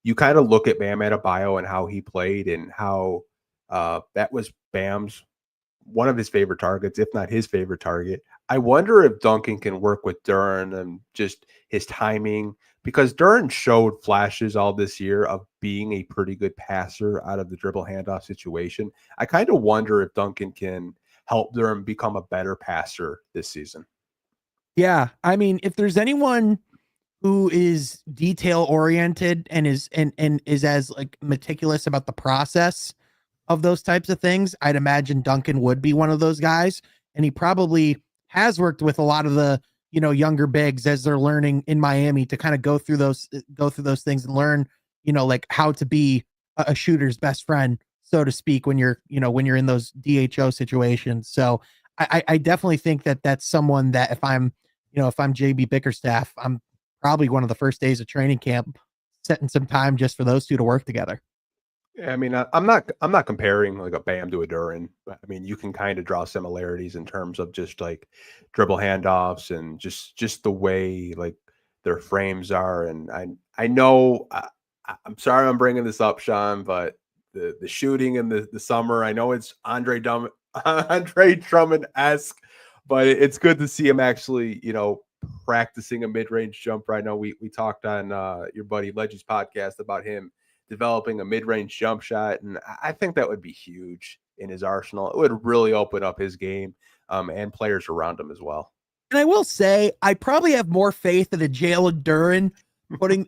you kind of look at Bam Adebayo and how he played and how that was Bam's one of his favorite targets, if not his favorite target. I wonder if Duncan can work with Duren and just his timing, because Duren showed flashes all this year of being a pretty good passer out of the dribble handoff situation. I kind of wonder if Duncan can help Duren become a better passer this season. Yeah, I mean, if there's anyone who is detail oriented and is as like meticulous about the process of those types of things, I'd imagine Duncan would be one of those guys. And he probably has worked with a lot of the, younger bigs as they're learning in Miami to kind of go through those things and learn, like how to be a shooter's best friend, so to speak, when you're in those DHO situations. So I definitely think that that's someone that if I'm JB Bickerstaff, I'm probably one of the first days of training camp setting some time just for those two to work together. Yeah, I mean, I'm not comparing like a Bam to a Duren. I mean, you can kind of draw similarities in terms of just like dribble handoffs and just the way like their frames are. And I know I'm sorry I'm bringing this up, Sean, but the shooting in the summer, I know it's Andre Drummond-esque, but it's good to see him actually, practicing a mid-range jumper. I know we talked on your buddy Ledgy's podcast about him developing a mid-range jump shot, and I think that would be huge in his arsenal. It would really open up his game and players around him as well. And I will say, I probably have more faith in a Jalen Duren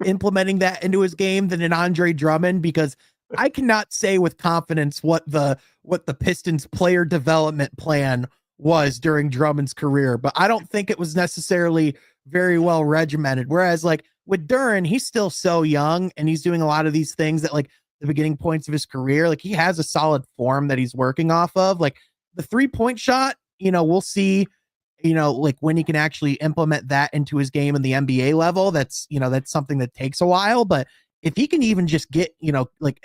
implementing that into his game than an Andre Drummond, because I cannot say with confidence what the Pistons player development plan was during Drummond's career, but I don't think it was necessarily very well regimented. Whereas like with Duren, he's still so young and he's doing a lot of these things at like the beginning points of his career. Like he has a solid form that he's working off of. Like the 3-point shot, we'll see, like when he can actually implement that into his game in the NBA level. That's something that takes a while. But if he can even just get, like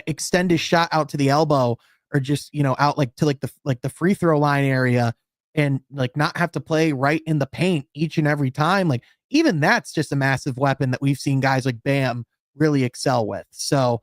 extend his shot out to the elbow, or just, out like to the free throw line area, and like not have to play right in the paint each and every time, like even that's just a massive weapon that we've seen guys like Bam really excel with. So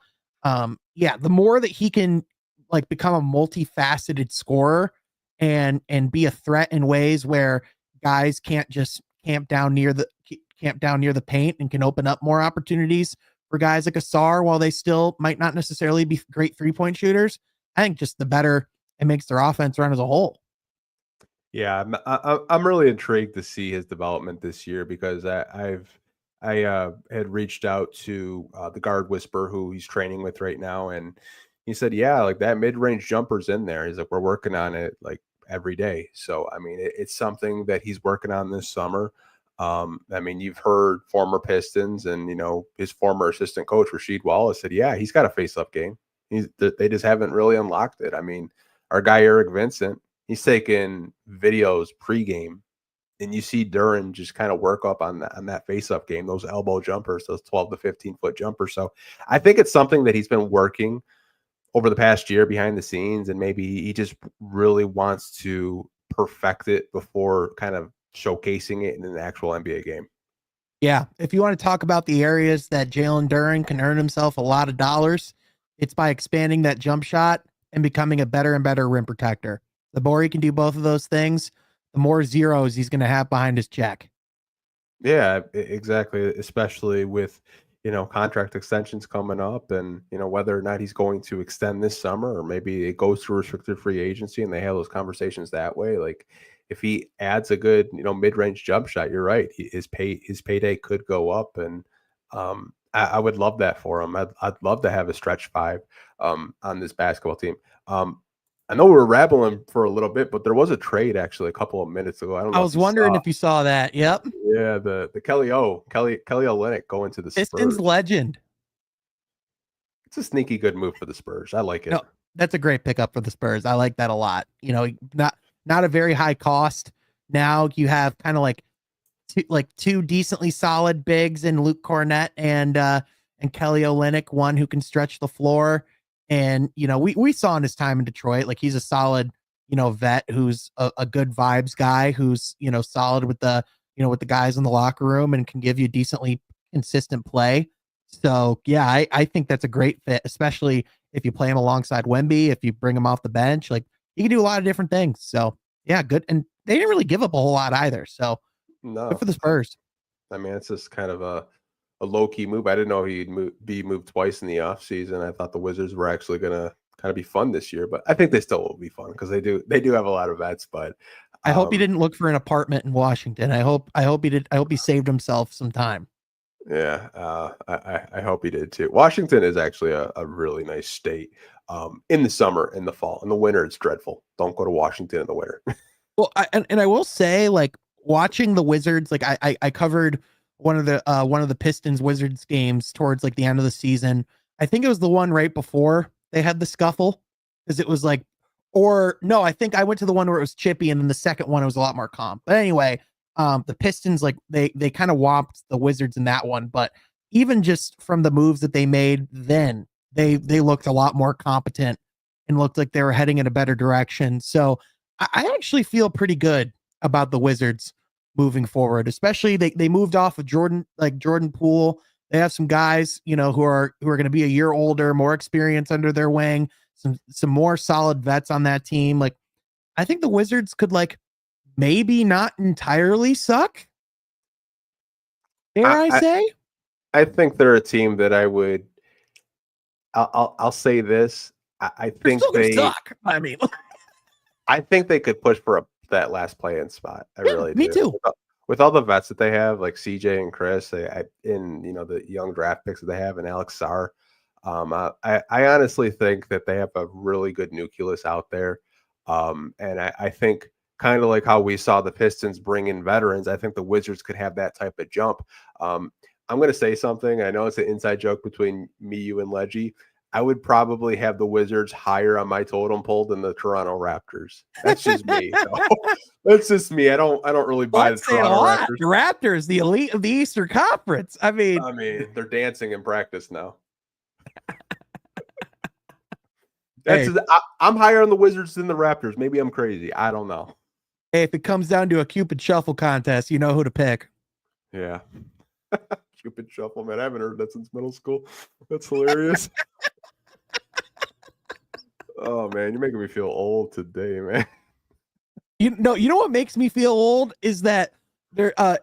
yeah, the more that he can like become a multifaceted scorer and be a threat in ways where guys can't just camp down near the paint and can open up more opportunities for guys like Asar while they still might not necessarily be great 3-point shooters, I think just the better it makes their offense run as a whole. Yeah, I'm really intrigued to see his development this year, because I had reached out to the guard whisperer who he's training with right now, and he said, yeah, like that mid-range jumper's in there. He's like, we're working on it like every day. So I mean, it's something that he's working on this summer. I mean, you've heard former Pistons and his former assistant coach Rasheed Wallace said, yeah, he's got a face-up game. They just haven't really unlocked it. I mean, our guy Eric Vincent, he's taking videos pregame, and you see Duren just kind of work up on that face-up game, those elbow jumpers, those 12 to 15-foot jumpers. So I think it's something that he's been working over the past year behind the scenes, and maybe he just really wants to perfect it before kind of showcasing it in an actual NBA game. Yeah, if you want to talk about the areas that Jalen Duren can earn himself a lot of dollars, it's by expanding that jump shot and becoming a better and better rim protector. The more he can do both of those things, the more zeros he's going to have behind his check. Yeah, exactly. Especially with, contract extensions coming up, and whether or not he's going to extend this summer, or maybe it goes to restricted free agency and they have those conversations that way. Like if he adds a good mid-range jump shot, you're right, his payday could go up, and I would love that for him. I'd love to have a stretch five on this basketball team. I know we're rambling for a little bit, but there was a trade actually a couple of minutes ago. I don't know. I was wondering if you saw that. Yep. Yeah, the Kelly Olynyk going to the Pistons Spurs. legend. It's a sneaky good move for the Spurs. I like it. No, that's a great pickup for the Spurs. I like that a lot. Not a very high cost. Now you have kind of like two decently solid bigs in Luke Cornett and Kelly Olynyk, one who can stretch the floor. And, we saw in his time in Detroit, like he's a solid, vet who's a good vibes guy who's, solid with the guys in the locker room and can give you decently consistent play. So, yeah, I think that's a great fit, especially if you play him alongside Wemby, if you bring him off the bench, like he can do a lot of different things. So, yeah, good. And they didn't really give up a whole lot either. So, no, good for the Spurs. I mean, it's just kind of a low-key move. I didn't know he'd be moved twice in the offseason. I thought the Wizards were actually going to kind of be fun this year, but I think they still will be fun because they do have a lot of vets. But I hope he didn't look for an apartment in Washington. I hope he did. I hope he saved himself some time. Yeah, I hope he did too. Washington is actually a really nice state in the summer, in the fall. In the winter, it's dreadful. Don't go to Washington in the winter. Well, I will say, like, watching the Wizards, like I covered one of the Pistons Wizards games towards like the end of the season. I think it was the one right before they had the scuffle, because it was like, or no, I think I went to the one where it was chippy, and then the second one it was a lot more calm. But anyway, the Pistons, like they kind of whopped the Wizards in that one, but even just from the moves that they made, then they looked a lot more competent and looked like they were heading in a better direction. So I actually feel pretty good about the Wizards moving forward, especially they moved off of Jordan Poole. They have some guys, who are going to be a year older, more experience under their wing, some more solid vets on that team. Like, I think the Wizards could maybe not entirely suck. Dare I say? I think they're a team that I'll say this. I think they suck. I mean, I think they could push for that last play-in spot. I really do. Me too. With all the vets that they have, like CJ and Chris, in the young draft picks that they have, and Alex Sarr, I honestly think that they have a really good nucleus out there. And I think kind of like how we saw the Pistons bring in veterans, I think the Wizards could have that type of jump. I'm going to say something. I know it's an inside joke between me, you, and Leggy. I would probably have the Wizards higher on my totem pole than the Toronto Raptors. That's just me. That's just me. I don't really buy the Toronto Raptors. The Raptors, the elite of the Eastern Conference. I mean, they're dancing in practice now. I'm higher on the Wizards than the Raptors. Maybe I'm crazy. I don't know. Hey, if it comes down to a Cupid Shuffle contest, you know who to pick. Yeah. Cupid Shuffle, man. I haven't heard that since middle school. That's hilarious. Oh man, you're making me feel old today, man. You know what makes me feel old is that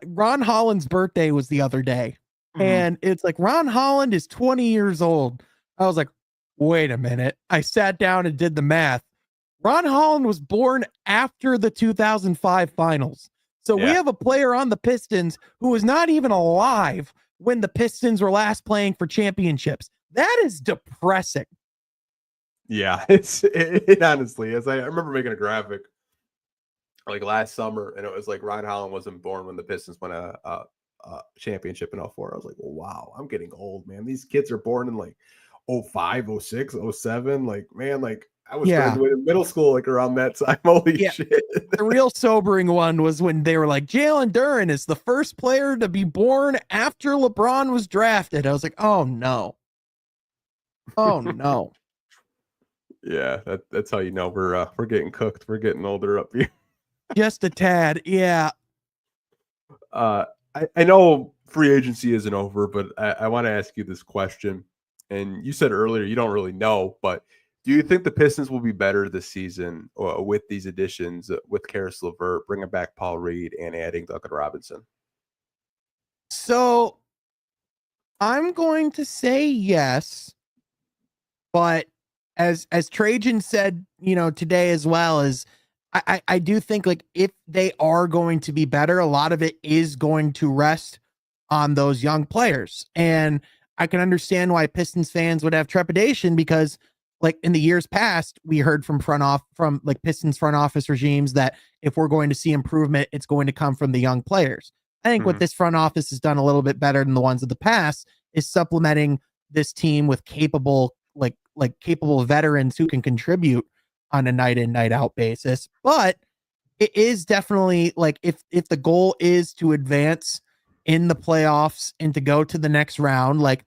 Ron Holland's birthday was the other day. Mm-hmm. And it's like Ron Holland is 20 years old. I was like, wait a minute. I sat down and did the math. Ron Holland was born after the 2005 finals. So we have a player on the Pistons who was not even alive when the Pistons were last playing for championships. That is depressing. Yeah, it honestly is. I remember making a graphic like last summer, and it was like Ron Holland wasn't born when the Pistons won a championship in 04. I was like, well, wow, I'm getting old, man. These kids are born in like 05, 06, 07. Like, man, like I was graduating middle school like around that time. Holy shit. The real sobering one was when they were like, Jalen Duren is the first player to be born after LeBron was drafted. I was like, oh no. Oh no. Yeah, that's how you know we're getting cooked. We're getting older up here. Just a tad, yeah. I know free agency isn't over, but I want to ask you this question. And you said earlier you don't really know, but do you think the Pistons will be better this season with these additions, with Karis LeVert, bringing back Paul Reed, and adding Duncan Robinson? So I'm going to say yes, but as Trajan said, today as well, is I do think like if they are going to be better, a lot of it is going to rest on those young players. And I can understand why Pistons fans would have trepidation because like in the years past, we heard from like Pistons front office regimes that if we're going to see improvement, it's going to come from the young players. I think what Mhm. this front office has done a little bit better than the ones of the past is supplementing this team with capable veterans who can contribute on a night in night out basis. But it is definitely like if the goal is to advance in the playoffs and to go to the next round, like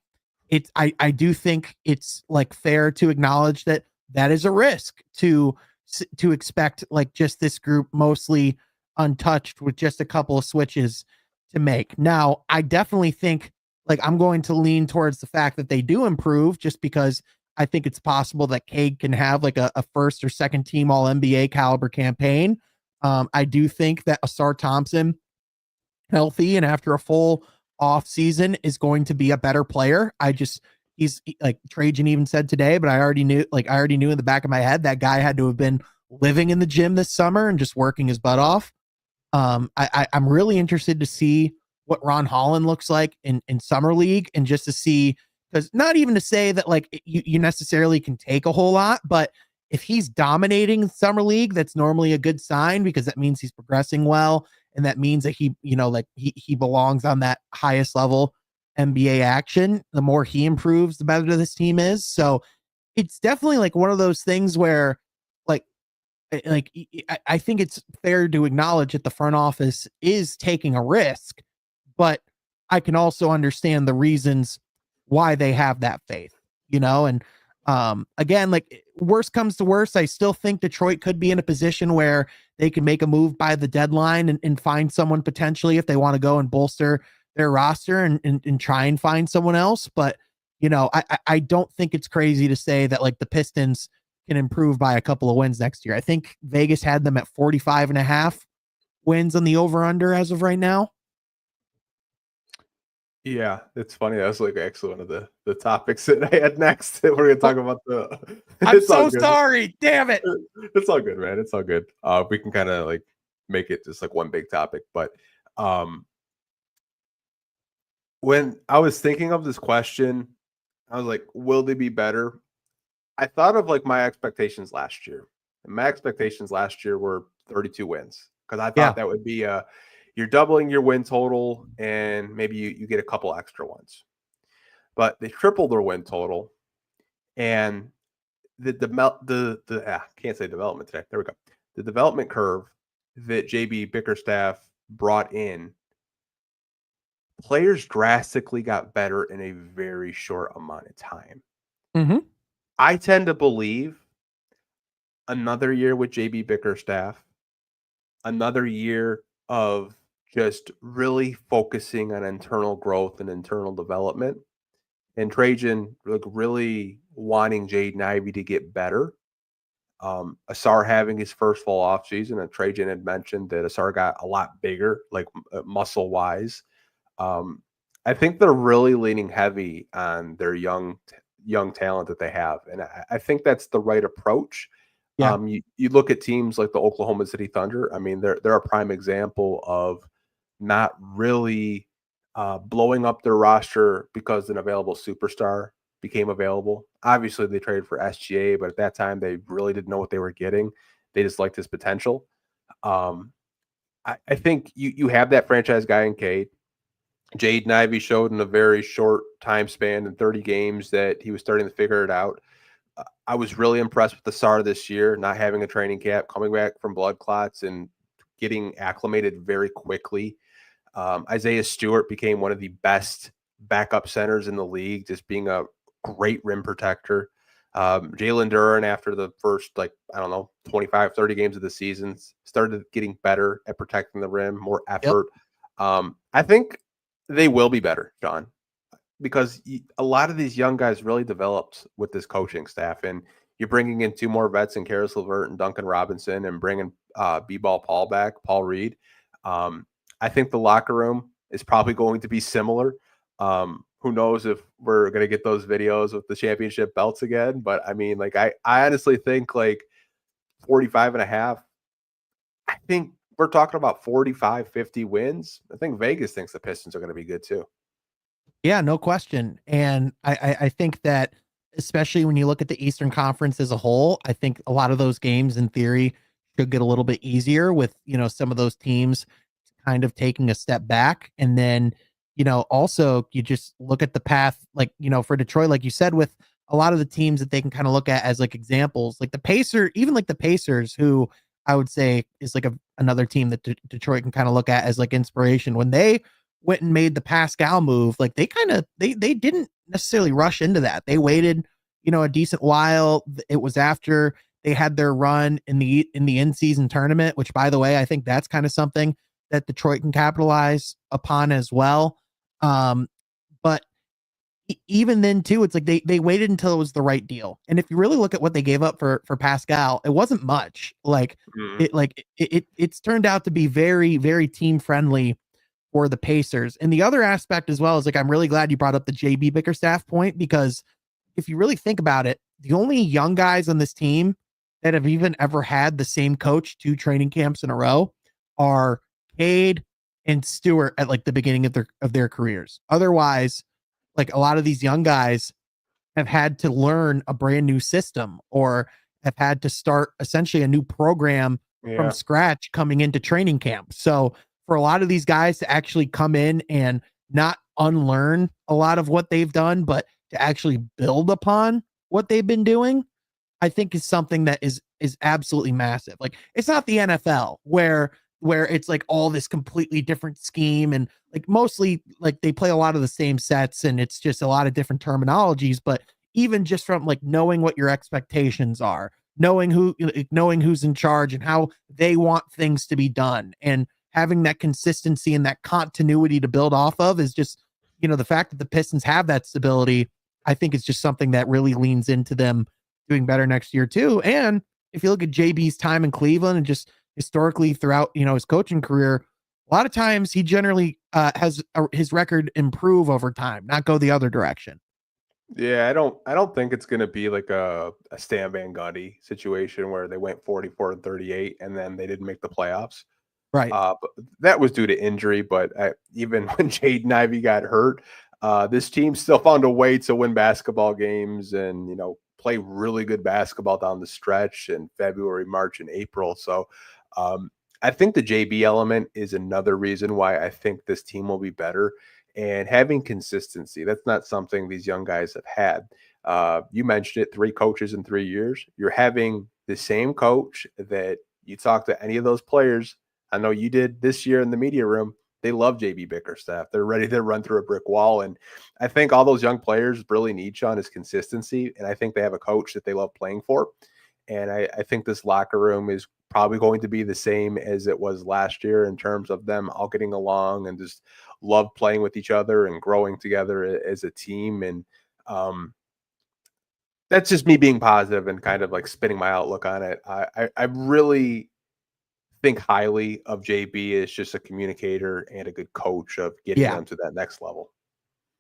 I do think it's like fair to acknowledge that that is a risk to expect like just this group mostly untouched with just a couple of switches to make. Now, I definitely think like I'm going to lean towards the fact that they do improve just because I think it's possible that Cade can have like a first or second team all NBA caliber campaign. I do think that Asar Thompson, healthy and after a full off season, is going to be a better player. He's like Trajan even said today, but I already knew in the back of my head that guy had to have been living in the gym this summer and just working his butt off. I'm really interested to see what Ron Holland looks like in summer league and just to see because not even to say that like you necessarily can take a whole lot, but if he's dominating summer league, that's normally a good sign because that means he's progressing well and that means that he belongs on that highest level NBA action. The more he improves, the better this team is. So it's definitely like one of those things where like like I think it's fair to acknowledge that the front office is taking a risk, but I can also understand the reasons why they have that faith, and again, like worst comes to worst, I still think Detroit could be in a position where they can make a move by the deadline and find someone potentially if they want to go and bolster their roster and try and find someone else. But I don't think it's crazy to say that like the Pistons can improve by a couple of wins next year. I think Vegas had them at 45.5 wins on the over under as of right now. Yeah, it's funny. That was like actually one of the topics that I had next. We're gonna talk about the. I'm It's all so good. sorry. Damn it. It's all good, man. It's all good. We can kind of like make it just like one big topic. But when I was thinking of this question, I was like, will they be better? I thought of like my expectations last year. And my expectations last year were 32 wins because I Yeah. thought that would be you're doubling your win total and maybe you get a couple extra ones. But they tripled their win total and can't say development today. There we go. The development curve that JB Bickerstaff brought in, players drastically got better in a very short amount of time. Mm-hmm. I tend to believe another year with JB Bickerstaff, another year of just really focusing on internal growth and internal development, and Trajan like really wanting Jaden Ivey to get better. Asar having his first full off season, and Trajan had mentioned that Asar got a lot bigger, like muscle wise. I think they're really leaning heavy on their young talent that they have, and I think that's the right approach. Yeah. You look at teams like the Oklahoma City Thunder. I mean, they're a prime example of not really blowing up their roster because an available superstar became available. Obviously, they traded for SGA, but at that time, they really didn't know what they were getting. They just liked his potential. I think you have that franchise guy in Cade. Jaden Ivey showed in a very short time span in 30 games that he was starting to figure it out. I was really impressed with the SAR this year, not having a training camp, coming back from blood clots and getting acclimated very quickly. Isaiah Stewart became one of the best backup centers in the league, just being a great rim protector. Jalen Duren, after the first, 25, 30 games of the season, started getting better at protecting the rim, more effort. I think they will be better, John, because a lot of these young guys really developed with this coaching staff, and you're bringing in two more vets in Karis LeVert and Duncan Robinson, and bringing B-ball Paul back, Paul Reed. I think the locker room is probably going to be similar. Who knows if we're going to get those videos with the championship belts again. But I mean, like, I honestly think like 45.5, I think we're talking about 45, 50 wins. I think Vegas thinks the Pistons are going to be good too. Yeah, no question. And I think that especially when you look at the Eastern Conference as a whole, I think a lot of those games in theory should get a little bit easier with, some of those teams kind of taking a step back. And then, also you just look at the path, like, for Detroit, like you said, with a lot of the teams that they can kind of look at as like examples, like even like the Pacers, who I would say is like another team that Detroit can kind of look at as like inspiration. When they went and made the Pascal move, like they didn't necessarily rush into that. They waited, a decent while. It was after they had their run in the in-season tournament, which, by the way, I think that's kind of something that Detroit can capitalize upon as well. But even then too, it's like they waited until it was the right deal. And if you really look at what they gave up for Pascal, it wasn't much. It's turned out to be very, very team friendly for the Pacers. And the other aspect as well is, like, I'm really glad you brought up the JB Bickerstaff point, because if you really think about it, the only young guys on this team that have even ever had the same coach 2 training camps in a row are Cade and Stewart at like the beginning of their careers. Otherwise, like, a lot of these young guys have had to learn a brand new system or have had to start essentially a new program from scratch coming into training camp. So for a lot of these guys to actually come in and not unlearn a lot of what they've done, but to actually build upon what they've been doing, I think is something that is absolutely massive. Like, it's not the NFL where it's like all this completely different scheme, and like mostly like they play a lot of the same sets and it's just a lot of different terminologies. But even just from like knowing what your expectations are, knowing who's in charge and how they want things to be done, and having that consistency and that continuity to build off of, is just, the fact that the Pistons have that stability, I think is just something that really leans into them doing better next year too. And if you look at JB's time in Cleveland and just historically throughout, his coaching career, a lot of times he generally has his record improve over time, not go the other direction. Yeah, I don't think it's going to be like a Stan Van Gundy situation where they went 44-38 and then they didn't make the playoffs. Right. But that was due to injury. But even when Jaden Ivey got hurt, this team still found a way to win basketball games and, play really good basketball down the stretch in February, March, and April. So I think the JB element is another reason why I think this team will be better. And having consistency, that's not something these young guys have had. You mentioned it, 3 coaches in 3 years. You're having the same coach that you talk to any of those players. I know you did this year in the media room. They love JB Bickerstaff. They're ready to run through a brick wall. And I think all those young players really need, Sean, is consistency. And I think they have a coach that they love playing for. And I think this locker room is probably going to be the same as it was last year in terms of them all getting along and just love playing with each other and growing together as a team. And that's just me being positive and kind of like spinning my outlook on it. I really think highly of JB as just a communicator and a good coach of getting them to that next level.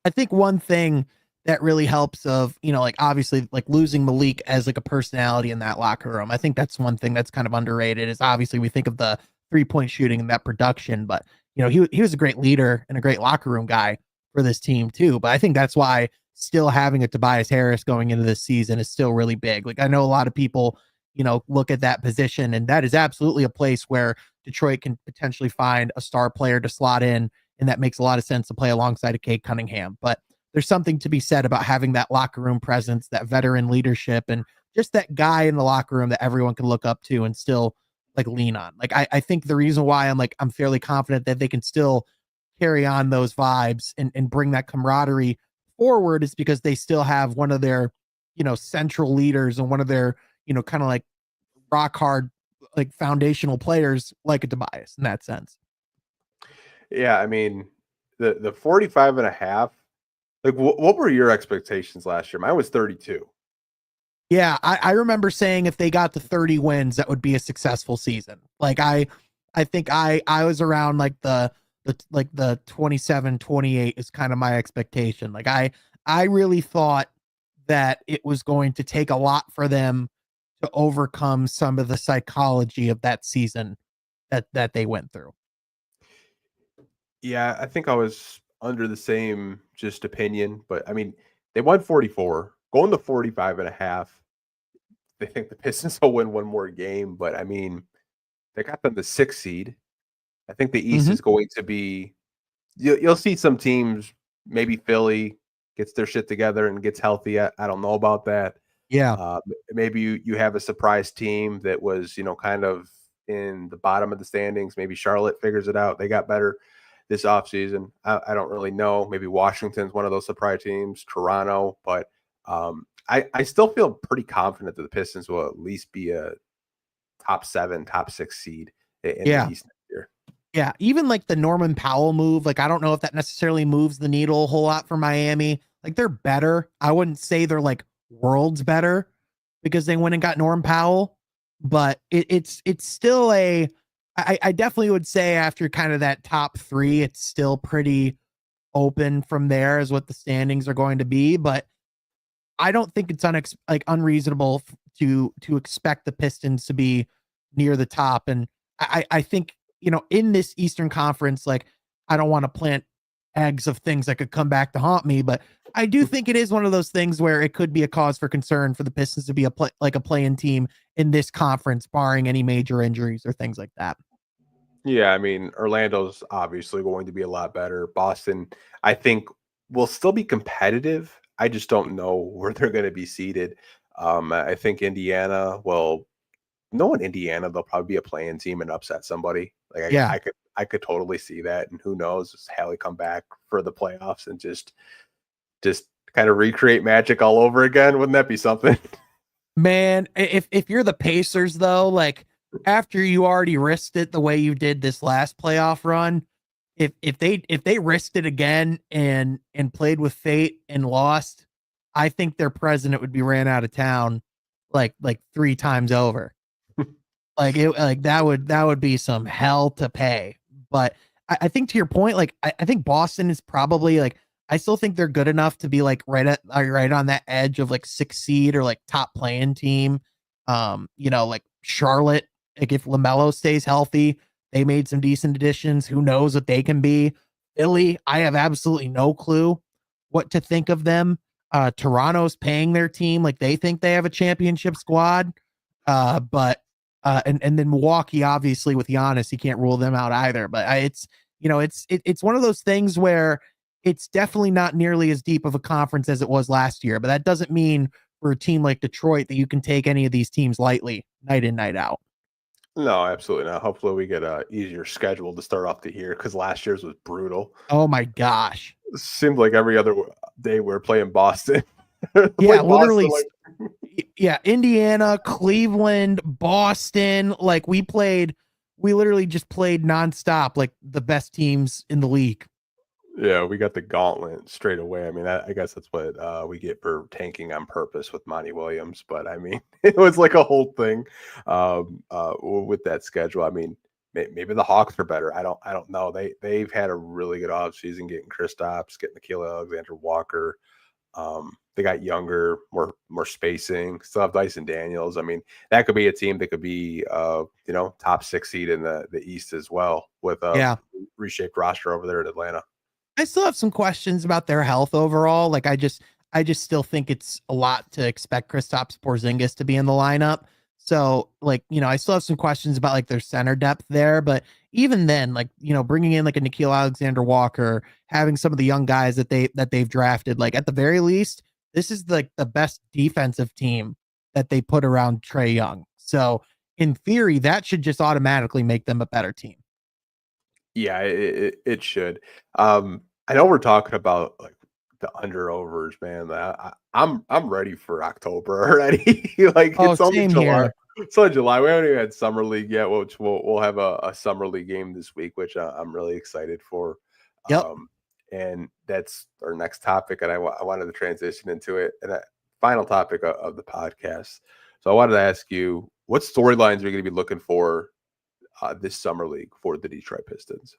I think one thing that really helps of, like, obviously, like, losing Malik as like a personality in that locker room, I think that's one thing that's kind of underrated. Is obviously we think of the 3-point shooting and that production, but he was a great leader and a great locker room guy for this team too. But I think that's why still having a Tobias Harris going into this season is still really big. Like, I know a lot of people, look at that position, and that is absolutely a place where Detroit can potentially find a star player to slot in. And that makes a lot of sense to play alongside of Cade Cunningham. But there's something to be said about having that locker room presence, that veteran leadership, and just that guy in the locker room that everyone can look up to and still like lean on. Like, I think the reason why I'm fairly confident that they can still carry on those vibes and bring that camaraderie forward is because they still have one of their, central leaders and one of their, kind of like rock hard, like foundational players like a Tobias in that sense. Yeah. I mean, the 45.5, like what were your expectations last year? Mine was 32. Yeah, I remember saying if they got to 30 wins, that would be a successful season. Like, I think I was around like the the 27-28 is kind of my expectation. Like I really thought that it was going to take a lot for them to overcome some of the psychology of that season that they went through. Yeah, I think I was under the same just opinion, but I mean, they won 44, going to 45 and a half. They think the Pistons will win one more game, but I mean, they got them the 6th seed. I think the East Mhm. is going to be you'll see some teams, maybe Philly gets their shit together and gets healthy. I don't know about that. Yeah. Maybe you have a surprise team that was, kind of in the bottom of the standings. Maybe Charlotte figures it out. They got better this offseason. I don't really know. Maybe Washington's one of those surprise teams, Toronto, but I still feel pretty confident that the Pistons will at least be a top 7, top 6 seed in the Yeah. East next year. Yeah, even like the Norman Powell move, like I don't know if that necessarily moves the needle a whole lot for Miami. Like they're better. I wouldn't say they're like worlds better because they went and got Norm Powell, but it's still I definitely would say after kind of that top 3, it's still pretty open from there as what the standings are going to be. But I don't think it's unreasonable to expect the Pistons to be near the top. And I think, in this Eastern Conference, like I don't want to plant eggs of things that could come back to haunt me, but I do think it is one of those things where it could be a cause for concern for the Pistons to be a play-in team in this conference, barring any major injuries or things like that. Yeah, I mean, Orlando's obviously going to be a lot better. Boston, I think, will still be competitive. I just don't know where they're going to be seated. I think Indiana, well, no, in Indiana, they'll probably be a playing team and upset somebody. Like Yeah. I could totally see that. And who knows, just Hallie come back for the playoffs and just kind of recreate magic all over again. Wouldn't that be something? Man, if you're the Pacers though, like after you already risked it the way you did this last playoff run, if they risked it again and played with fate and lost, I think their president would be ran out of town like 3 times over. Like that would be some hell to pay. But I think to your point, like I think Boston is probably like I still think they're good enough to be like right on that edge of like 6 seed or like top playing team. Like Charlotte, like if LaMelo stays healthy, they made some decent additions. Who knows what they can be? Philly, I have absolutely no clue what to think of them. Toronto's paying their team like they think they have a championship squad. And then Milwaukee, obviously with Giannis, he can't rule them out either. But it's one of those things where it's definitely not nearly as deep of a conference as it was last year. But that doesn't mean for a team like Detroit that you can take any of these teams lightly, night in, night out. No, absolutely not. Hopefully, we get a easier schedule to start off the year because last year's was brutal. Oh my gosh. Seemed like every other day we're playing Boston. Yeah, Playing Boston, literally. like Yeah, Indiana, Cleveland, Boston. Like we literally just played nonstop, like the best teams in the league. yeah, we got the gauntlet straight away. I mean, I guess that's what we get for tanking on purpose with Monty Williams. But I mean, it was like a whole thing with that schedule. I mean, maybe the Hawks are better. I don't know. They've had a really good offseason getting Kristaps, getting Nikhil Alexander Walker. They got younger, more spacing. Still have Dyson Daniels. I mean, that could be a team that could be top 6 seed in the East as well with a Yeah. reshaped roster over there in Atlanta. I still have some questions about their health overall. Like I just still think it's a lot to expect Kristaps Porzingis to be in the lineup. So like, I still have some questions about like their center depth there, but even then, like, bringing in like a Nikhil Alexander Walker, having some of the young guys that they've drafted, like at the very least, this is like the best defensive team that they put around Trae Young. So in theory, that should just automatically make them a better team. Yeah, it should. I know we're talking about like the under overs, man. I'm ready for October already. Like Oh, it's only same July. here. It's only July. We haven't even had summer league yet, which we'll have a summer league game this week, which I'm really excited for. Yep. And that's our next topic, and I wanted to transition into it. And final topic of the podcast. So I wanted to ask you, what storylines are you going to be looking for this summer league for the Detroit Pistons?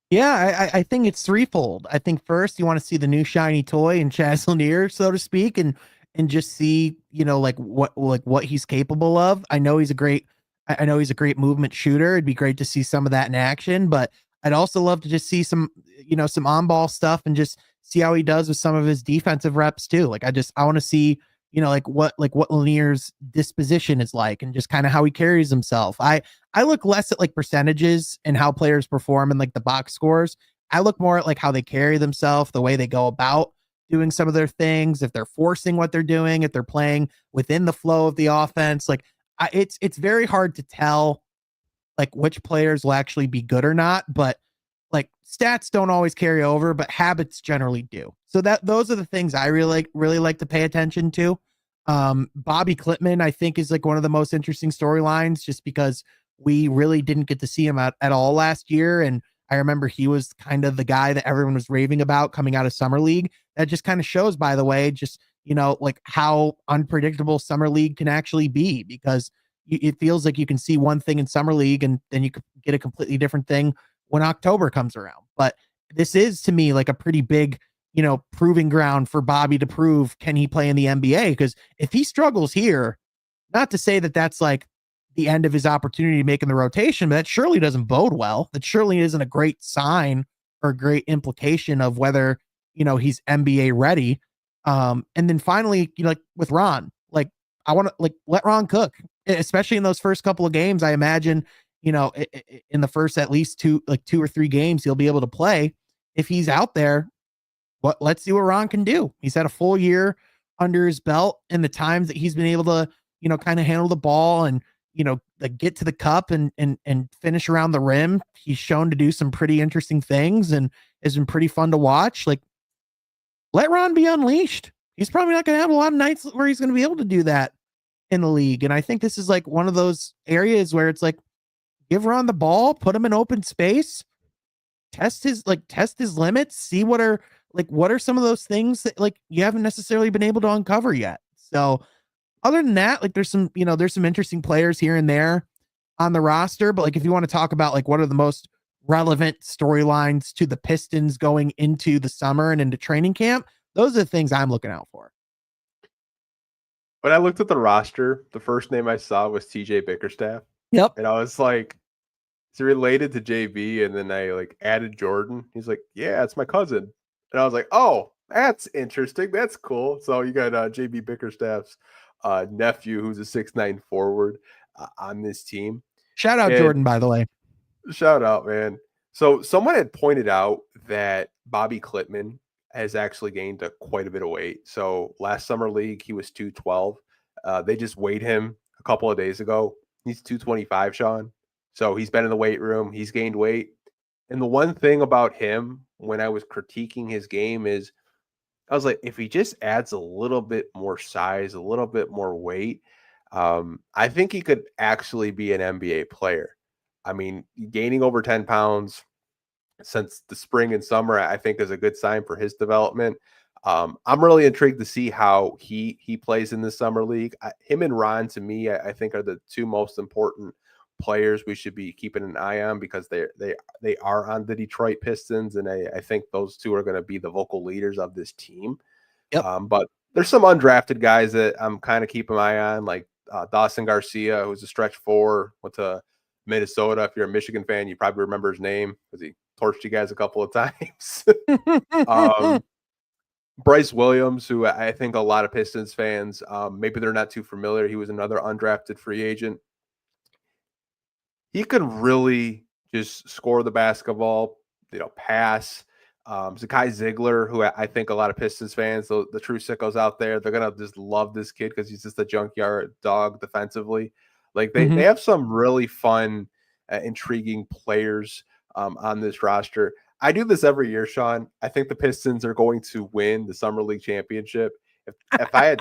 Yeah, I think it's threefold. I think first you want to see the new shiny toy in Chaz Lanier, so to speak, and just see, like what he's capable of. I know he's a great movement shooter. It'd be great to see some of that in action, but I'd also love to just see some, some on-ball stuff and just see how he does with some of his defensive reps too. I want to see, like what Lanier's disposition is like and just kind of how he carries himself. I look less at like percentages and how players perform in like the box scores. I look more at like how they carry themselves, the way they go about doing some of their things, if they're forcing what they're doing, if they're playing within the flow of the offense. It's very hard to tell like which players will actually be good or not, but like stats don't always carry over, but habits generally do. So those are the things I really like to pay attention to. Bobby Klitman, I think, is like one of the most interesting storylines just because we really didn't get to see him at all last year. And I remember he was kind of the guy that everyone was raving about coming out of Summer League. That just kind of shows, by the way, just, like how unpredictable Summer League can actually be because it feels like you can see one thing in Summer League and then you could get a completely different thing when October comes around. But this is to me like a pretty big, proving ground for Bobby to prove, can he play in the NBA? Because if he struggles here, not to say that that's like the end of his opportunity making the rotation, but that surely doesn't bode well. That surely isn't a great sign or a great implication of whether, he's NBA ready. And then finally, like with Ron, like I want to like let Ron cook, especially in those first couple of games. I imagine, in the first at least two or three games, he'll be able to play. If he's out there, let's see what Ron can do. He's had a full year under his belt, and the times that he's been able to, kind of handle the ball and, like get to the cup and finish around the rim. He's shown to do some pretty interesting things and has been pretty fun to watch. Like, let Ron be unleashed. He's probably not going to have a lot of nights where he's going to be able to do that in the league. And I think this is like one of those areas where it's like, give Ron the ball, put him in open space, test his limits, see what are some of those things that like you haven't necessarily been able to uncover yet. So other than that, like there's some interesting players here and there on the roster, but like if you want to talk about like what are the most relevant storylines to the Pistons going into the summer and into training camp, those are the things I'm looking out for. When I looked at the roster, the first name I saw was TJ Bickerstaff. Yep. And I was like, is he related to JB? And then I like added Jordan. He's like, yeah, it's my cousin. And I was like, oh, that's interesting. That's cool. So you got JB Bickerstaff's nephew, who's a 6'9" forward on this team. Shout out Jordan, by the way. Shout out, man. So someone had pointed out that Bobby Klitman has actually gained quite a bit of weight. So last summer league, he was 212. They just weighed him a couple of days ago. He's 225, Sean. So he's been in the weight room. He's gained weight. And the one thing about him when I was critiquing his game is I was like, if he just adds a little bit more size, a little bit more weight, I think he could actually be an NBA player. I mean, gaining over 10 pounds since the spring and summer, I think is a good sign for his development. I'm really intrigued to see how he plays in the summer league. Him and Ron, to me, I think are the two most important players we should be keeping an eye on because they are on the Detroit Pistons, and I think those two are going to be the vocal leaders of this team. Yep. But there's some undrafted guys that I'm kind of keeping my eye on, like Dawson Garcia, who's a stretch four, went to Minnesota. If you're a Michigan fan, you probably remember his name because he torched you guys a couple of times. Bryce Williams, who I think a lot of Pistons fans, maybe they're not too familiar. He was another undrafted free agent. He could really just score the basketball, pass. Zakai Ziegler, who I think a lot of Pistons fans, the true sickos out there, they're going to just love this kid because he's just a junkyard dog defensively. Like they have some really fun, intriguing players on this roster. I do this every year, Sean. I think the Pistons are going to win the Summer League championship. If I had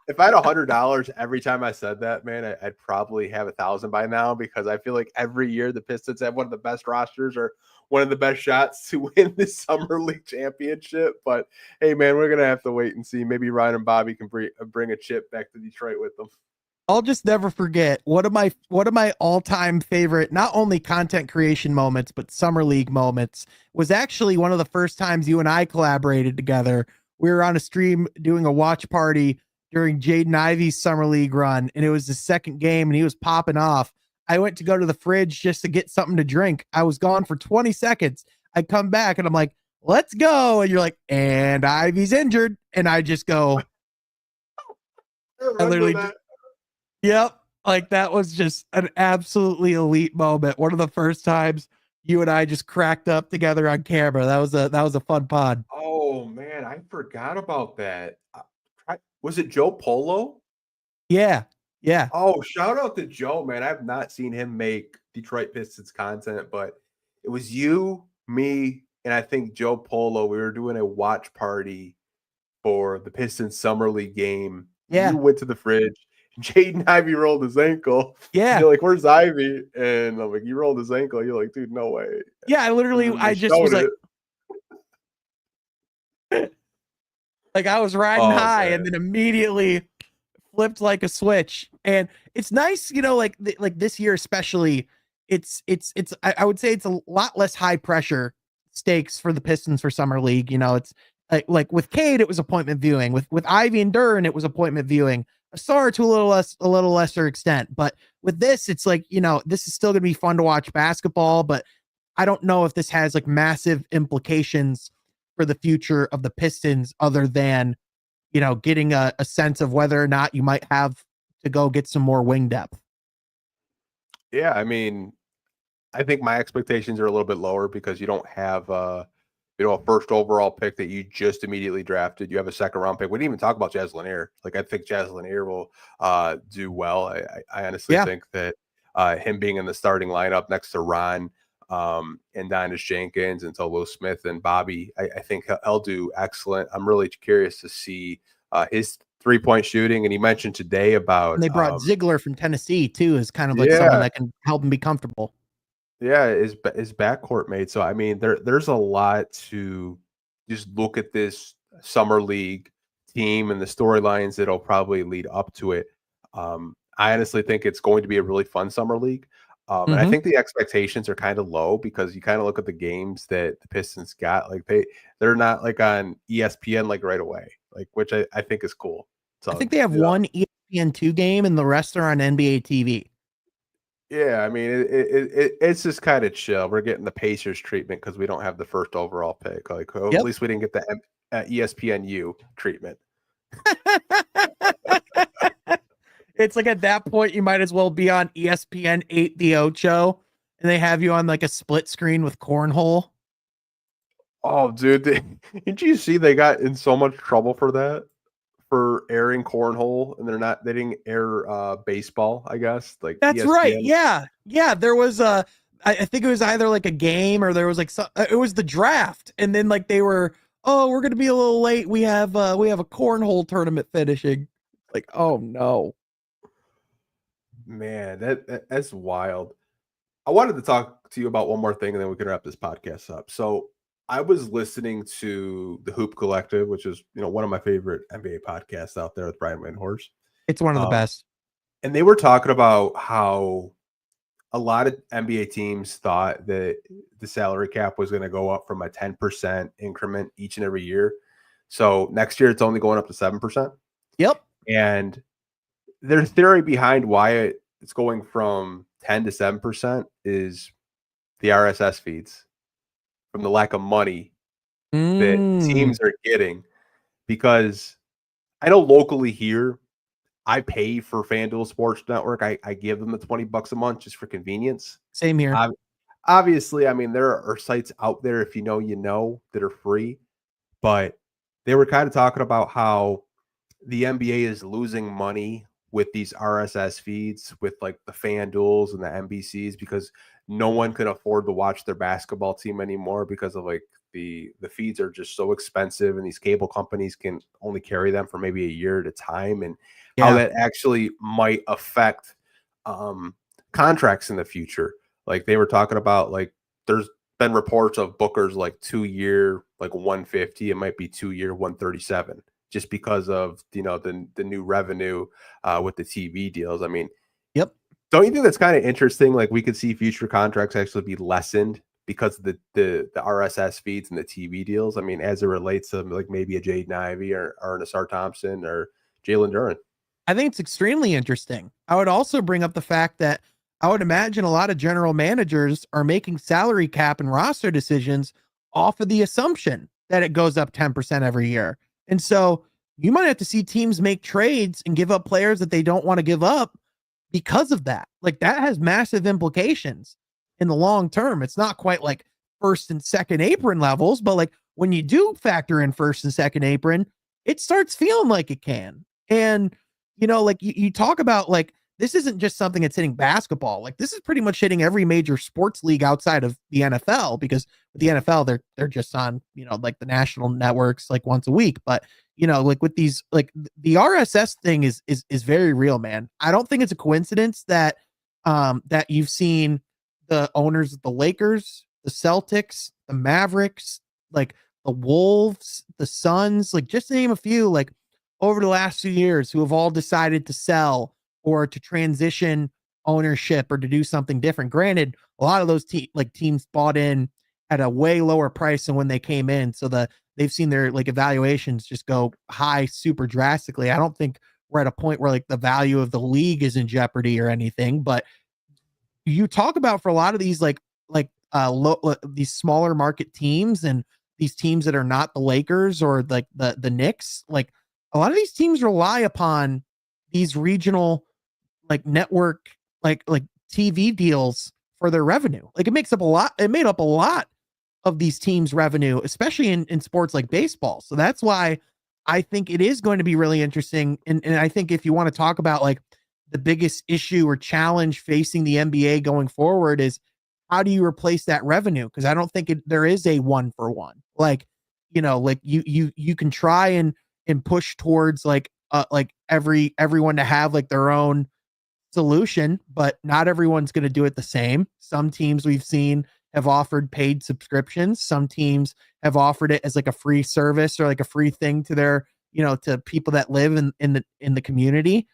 if I had $100 every time I said that, man, I'd probably have 1,000 by now because I feel like every year the Pistons have one of the best rosters or one of the best shots to win this Summer League championship. But hey, man, we're gonna have to wait and see. Maybe Ryan and Bobby can bring a chip back to Detroit with them. I'll just never forget one of my all-time favorite, not only content creation moments, but summer league moments was actually one of the first times you and I collaborated together. We were on a stream doing a watch party during Jaden Ivey's summer league run, and it was the second game, and he was popping off. I went to go to the fridge just to get something to drink. I was gone for 20 seconds. I come back and I'm like, let's go. And you're like, and Ivey's injured. And I just go, I literally just, yep. Like that was just an absolutely elite moment. One of the first times you and I just cracked up together on camera. That was a fun pod. Oh man, I forgot about that. Was it Joe Polo? Yeah. Yeah. Oh, shout out to Joe, man. I've not seen him make Detroit Pistons content, but it was you, me, and I think Joe Polo. We were doing a watch party for the Pistons Summer League game. Yeah. You went to the fridge. Jaden Ivey rolled his ankle. Yeah. You're like, where's Ivy? And I'm like, you rolled his ankle. You're like, dude, no way. Yeah, I just was like, like I was riding high, man. And then immediately flipped like a switch. And it's nice, like this year especially, I would say it's a lot less high pressure stakes for the Pistons for summer league. It's like with Cade, it was appointment viewing. With Ivy and Duran, it was appointment viewing. Asar to a little lesser extent, but with this, it's like, this is still gonna be fun to watch basketball, but I don't know if this has like massive implications for the future of the Pistons other than, getting a sense of whether or not you might have to go get some more wing depth. Yeah, I mean, I think my expectations are a little bit lower because you don't have a first overall pick that you just immediately drafted. You have a second round pick. We didn't even talk about Jazz Lanier. Like, I think Jazz Lanier will do well. I honestly think that him being in the starting lineup next to Ron and Donis Jenkins and Tolo Smith and Bobby, I think he'll do excellent. I'm really curious to see his 3-point shooting. And he mentioned today about, and they brought Ziegler from Tennessee too, as kind of like someone that can help him be comfortable. Yeah, his backcourt mate. So I mean, there's a lot to just look at this summer league team and the storylines that'll probably lead up to it. I honestly think it's going to be a really fun summer league. And I think the expectations are kind of low because you kind of look at the games that the Pistons got. Like they're not like on ESPN like right away, like which I think is cool. So I think they have one ESPN2 game and the rest are on NBA TV. Yeah, I mean, it's just kind of chill. We're getting the Pacers treatment because we don't have the first overall pick. Like, at least we didn't get the ESPNU treatment. It's like at that point, you might as well be on ESPN 8 The Ocho, and they have you on like a split screen with cornhole. Oh, dude, did you see they got in so much trouble for that? For airing cornhole, and they didn't air baseball, I guess. Like that's ESPN. Right. Yeah. There was I think it was either like a game or there was like it was the draft, and then like they were, we're gonna be a little late. We have a cornhole tournament finishing. Like, oh no, man, that's wild. I wanted to talk to you about one more thing, and then we can wrap this podcast up. So I was listening to the Hoop Collective, which is, one of my favorite NBA podcasts out there with Brian Windhorst. It's one of the best. And they were talking about how a lot of NBA teams thought that the salary cap was going to go up from a 10% increment each and every year. So next year, it's only going up to 7%. Yep. And their theory behind why it's going from 10 to 7% is the RSS feeds. From the lack of money that teams are getting, because I know locally here, I pay for FanDuel Sports Network. I give them the $20 a month just for convenience. Same here. Obviously, I mean, there are sites out there, if you know, that are free, but they were kind of talking about how the NBA is losing money with these RSS feeds, with like the FanDuels and the NBCs, because no one can afford to watch their basketball team anymore because of like the feeds are just so expensive, and these cable companies can only carry them for maybe a year at a time, and how that actually might affect contracts in the future. Like they were talking about, like there's been reports of Booker's like 2-year, like 150, it might be 2-year 137, just because of, the new revenue with the TV deals. I mean, Yep. don't you think that's kind of interesting? Like we could see future contracts actually be lessened because of the RSS feeds and the TV deals. I mean, as it relates to like maybe a Jaden Ivey or an Asar Thompson or Jalen Duren. I think it's extremely interesting. I would also bring up the fact that I would imagine a lot of general managers are making salary cap and roster decisions off of the assumption that it goes up 10% every year. And so you might have to see teams make trades and give up players that they don't want to give up because of that. Like that has massive implications in the long term. It's not quite like first and second apron levels, but like when you do factor in first and second apron, it starts feeling like it can. And like you talk about like this isn't just something that's hitting basketball. Like this is pretty much hitting every major sports league outside of the NFL, because with the NFL they're just on, like the national networks like once a week. But like with these, like the RSS thing is very real, man. I don't think it's a coincidence that that you've seen the owners of the Lakers, the Celtics, the Mavericks, like the Wolves, the Suns, like just to name a few, like over the last few years, who have all decided to sell or to transition ownership or to do something different. Granted, a lot of those teams bought in at a way lower price than when they came in, so they've seen their like evaluations just go high super drastically. I don't think we're at a point where like the value of the league is in jeopardy or anything, but you talk about for a lot of these these smaller market teams and these teams that are not the Lakers or like the Knicks, like a lot of these teams rely upon these regional like network like TV deals for their revenue. Like it made up a lot of these teams' revenue, especially in sports like baseball. So that's why I think it is going to be really interesting. And I think if you want to talk about like the biggest issue or challenge facing the NBA going forward is how do you replace that revenue? Because I don't think there is a one for one. Like, like you can try and push towards like everyone to have like their own solution, but not everyone's going to do it the same. Some teams we've seen have offered paid subscriptions. Some teams have offered it as like a free service or like a free thing to their, to people that live in the community.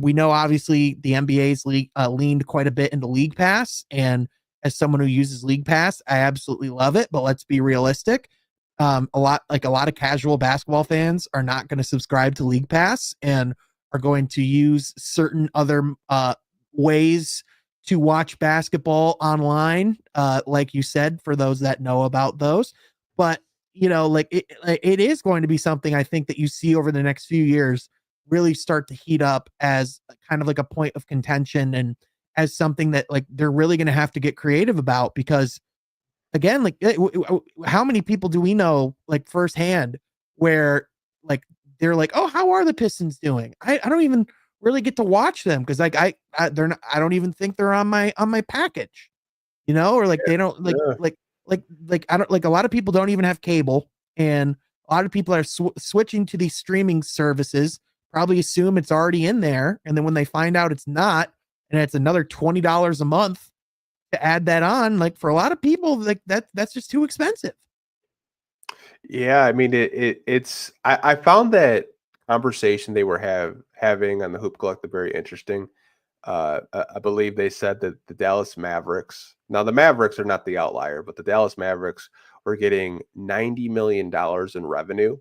We know obviously the NBA's leaned quite a bit into League Pass, and as someone who uses League Pass, I absolutely love it. But let's be realistic. A lot of casual basketball fans are not going to subscribe to League Pass and are going to use certain other ways to watch basketball online, like you said, for those that know about those. But like it is going to be something I think that you see over the next few years really start to heat up as kind of like a point of contention and as something that like they're really going to have to get creative about, because again, like how many people do we know like firsthand where like they're like, oh, how are the Pistons doing? I don't even really get to watch them because like they're not, I don't even think they're on my package, or like they don't like I don't like a lot of people don't even have cable, and a lot of people are switching to these streaming services, probably assume it's already in there, and then when they find out it's not, and it's another $20 a month to add that on, like for a lot of people, like that's just too expensive. Yeah, I mean it's I found that conversation they were having on the Hoop Collective very interesting. I believe they said that the Dallas Mavericks, now the Mavericks are not the outlier, but the Dallas Mavericks were getting $90 million in revenue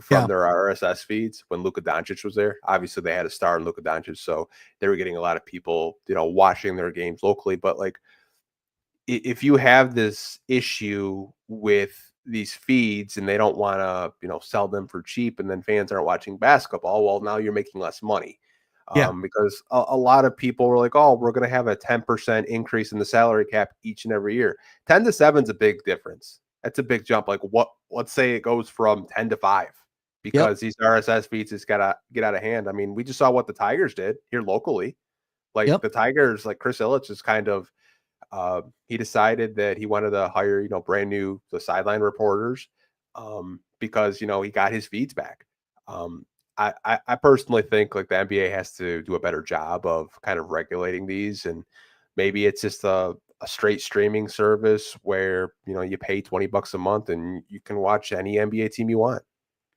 from their RSS feeds when Luka Doncic was there. Obviously, they had a star in Luka Doncic, so they were getting a lot of people, watching their games locally. But like, if you have this issue with these feeds and they don't want to, sell them for cheap, and then fans aren't watching basketball, well, now you're making less money. Because a lot of people were like, oh, we're going to have a 10% increase in the salary cap each and every year. 10 to 7 is a big difference. That's a big jump. Like let's say it goes from 10 to 5 because these RSS feeds just got to get out of hand. I mean, we just saw what the Tigers did here locally. Like the Tigers, like Chris Ilitch is kind of, he decided that he wanted to hire, brand new the sideline reporters because, he got his feeds back. I personally think like the NBA has to do a better job of kind of regulating these, and maybe it's just a straight streaming service where, you pay $20 a month and you can watch any NBA team you want.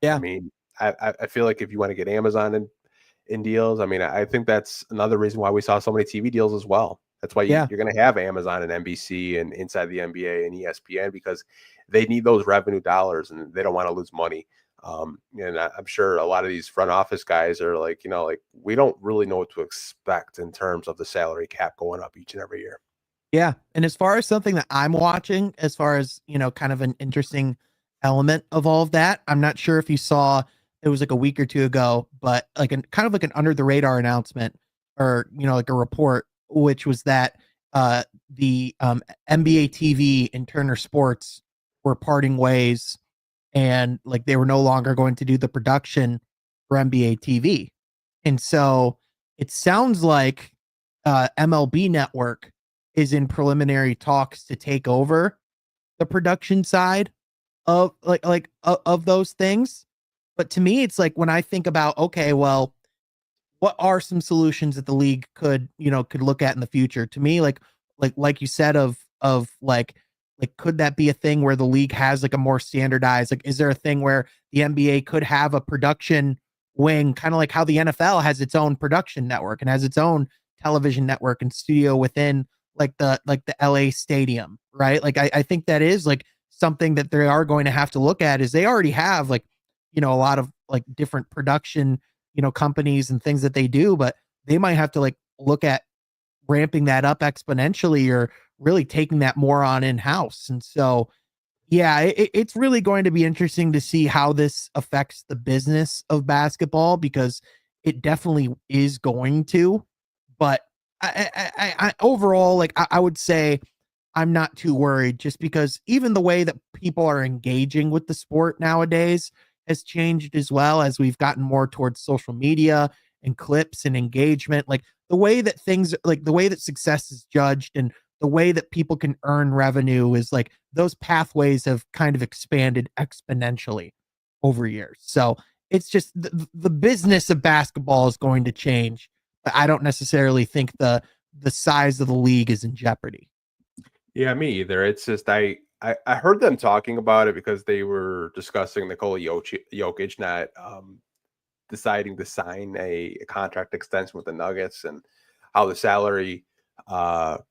Yeah. I mean, I feel like if you want to get Amazon in deals, I mean, I think that's another reason why we saw so many TV deals as well. That's why Yeah. you're going to have Amazon and NBC and Inside the NBA and ESPN, because they need those revenue dollars and they don't want to lose money. And I'm sure a lot of these front office guys are like, like we don't really know what to expect in terms of the salary cap going up each and every year. Yeah. And as far as something that I'm watching, as far as, kind of an interesting element of all of that, I'm not sure if you saw, it was like a week or two ago, but like kind of like an under the radar announcement, or, like a report, which was that the NBA TV and Turner Sports were parting ways, and like they were no longer going to do the production for NBA TV. And so it sounds like MLB Network is in preliminary talks to take over the production side of of those things. But to me, it's like when I think about, okay, well, what are some solutions that the league could look at in the future? To me, like you said, like could that be a thing where the league has like a more standardized, like, is there a thing where the NBA could have a production wing, kind of like how the NFL has its own production network and has its own television network and studio within like the LA stadium, right? Like I think that is like something that they are going to have to look at, is they already have like, a lot of like different production, companies and things that they do, but they might have to like look at ramping that up exponentially, or really taking that more on in-house. And so, yeah, it's really going to be interesting to see how this affects the business of basketball, because it definitely is going to. But I overall, like I would say I'm not too worried, just because even the way that people are engaging with the sport nowadays has changed, as well as we've gotten more towards social media and clips and engagement. Like the way that things, like the way that success is judged and the way that people can earn revenue, is like those pathways have kind of expanded exponentially over years. So it's just the business of basketball is going to change, but I don't necessarily think the size of the league is in jeopardy. Yeah, me either. It's just I heard them talking about it because they were discussing Nikola Jokic not deciding to sign a contract extension with the Nuggets, and how the salary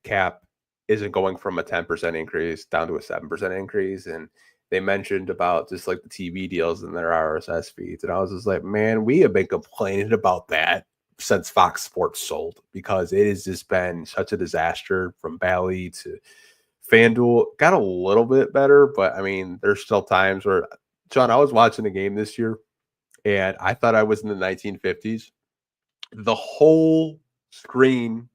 cap isn't going from a 10% increase down to a 7% increase. And they mentioned about just like the TV deals and their RSS feeds. And I was just like, man, we have been complaining about that since Fox Sports sold, because it has just been such a disaster from Bally to FanDuel. Got a little bit better, but I mean, there's still times where, John, I was watching the game this year and I thought I was in the 1950s. The whole screen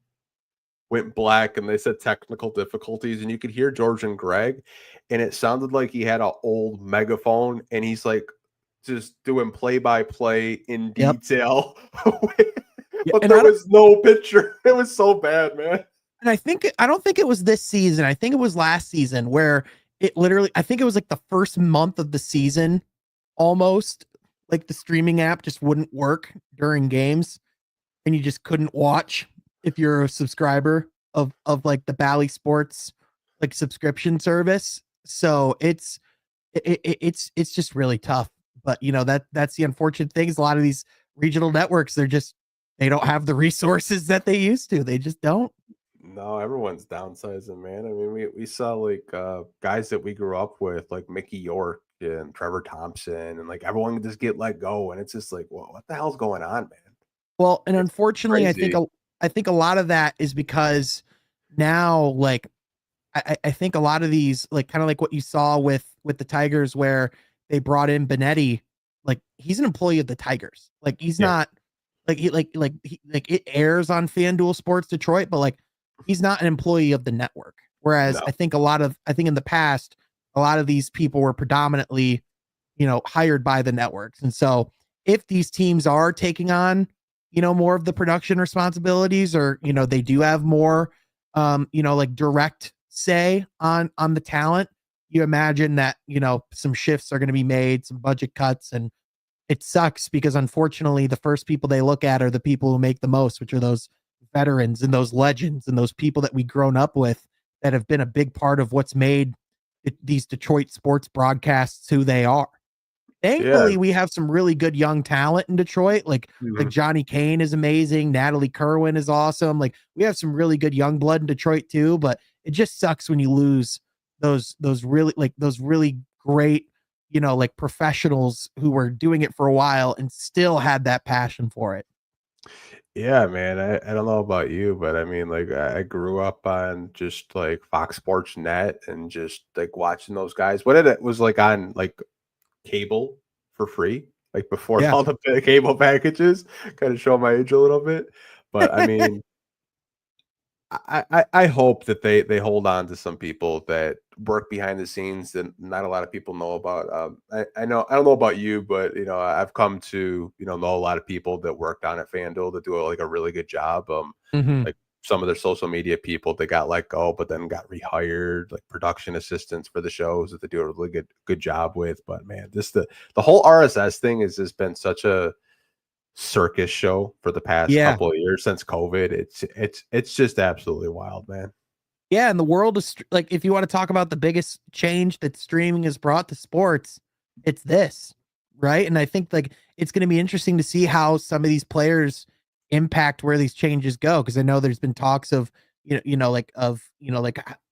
went black and they said technical difficulties, and you could hear George and Greg, and it sounded like he had an old megaphone and he's like just doing play-by-play in detail. Yeah, but there was no picture. It was so bad, man. And I don't think it was this season. I think it was last season, where it literally, I think it was like the first month of the season, almost, like the streaming app just wouldn't work during games, and you just couldn't watch if you're a subscriber of like the Bally Sports like subscription service. So it's just really tough. But that's the unfortunate thing, is a lot of these regional networks, they don't have the resources that they used to. They just don't. No, everyone's downsizing, man. I mean, we saw like guys that we grew up with, like Mickey York and Trevor Thompson, and like everyone just get let go, and it's just like, well, what the hell's going on, man? Well, and unfortunately, crazy. I think a lot of that is because now, like, I think a lot of these, like, kind of like what you saw with the Tigers, where they brought in Benetti, like he's an employee of the Tigers. Like he's not like it airs on FanDuel Sports Detroit, but like he's not an employee of the network. Whereas I think in the past, a lot of these people were predominantly, hired by the networks. And so if these teams are taking on, more of the production responsibilities, or, they do have more, like direct say on the talent, you imagine that, some shifts are going to be made, some budget cuts, and it sucks because unfortunately the first people they look at are the people who make the most, which are those veterans and those legends and those people that we've grown up with, that have been a big part of what's made these Detroit sports broadcasts who they are. Yeah. Thankfully, we have some really good young talent in Detroit. Like Mhm. Johnny Kane is amazing. Natalie Kerwin is awesome. Like we have some really good young blood in Detroit too. But it just sucks when you lose those really great, like professionals who were doing it for a while and still had that passion for it. Yeah, man. I don't know about you, but I mean, like, I grew up on just like Fox Sports Net and just like watching those guys. What it was like on like cable for free, like before Yeah. all the cable packages. Kind of show my age a little bit, but I mean, I hope that they hold on to some people that work behind the scenes that not a lot of people know about. I know I don't know about you, but I've come to know a lot of people that worked on at FanDuel that do like a really good job. Mhm. Like some of their social media people that got let go, but then got rehired, like production assistants for the shows that they do a really good job with. But man, the whole RSS thing has just been such a circus show for the past Yeah. couple of years since COVID. It's just absolutely wild, man. Yeah, and the world is like, if you want to talk about the biggest change that streaming has brought to sports, it's this, right? And I think like it's going to be interesting to see how some of these players impact where these changes go, because I know there's been talks of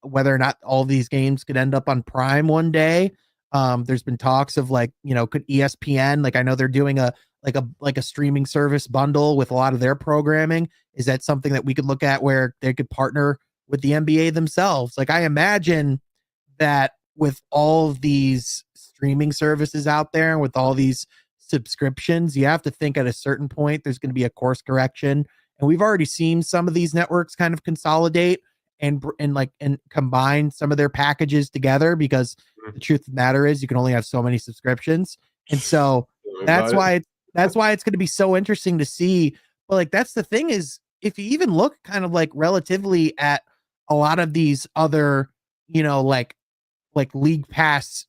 whether or not all these games could end up on Prime one day. There's been talks of like, could ESPN, like I know they're doing a streaming service bundle with a lot of their programming. Is that something that we could look at where they could partner with the NBA themselves? Like I imagine that with all of these streaming services out there and with all these subscriptions, you have to think at a certain point there's going to be a course correction. And we've already seen some of these networks kind of consolidate and combine some of their packages together, because Mhm. the truth of the matter is you can only have so many subscriptions. And so Tell me that's about it. why it's going to be so interesting to see. But like that's the thing, is if you even look kind of like relatively at a lot of these other, like league pass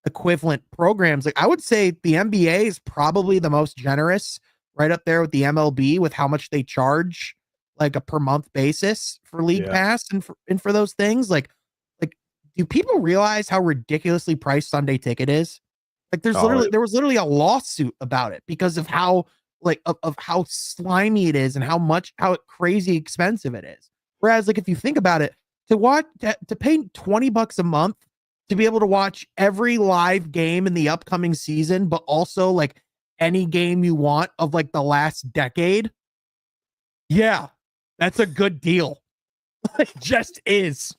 equivalent programs, like I would say the NBA is probably the most generous, right up there with the MLB, with how much they charge like a per month basis for league Yeah. pass and for those things. Like do people realize how ridiculously priced Sunday Ticket is? Like Oh, there was literally a lawsuit about it because of how like of how slimy it is and how crazy expensive it is. Whereas like if you think about it, to pay $20 a month to be able to watch every live game in the upcoming season, but also like any game you want of like the last decade. Yeah, that's a good deal. It just is.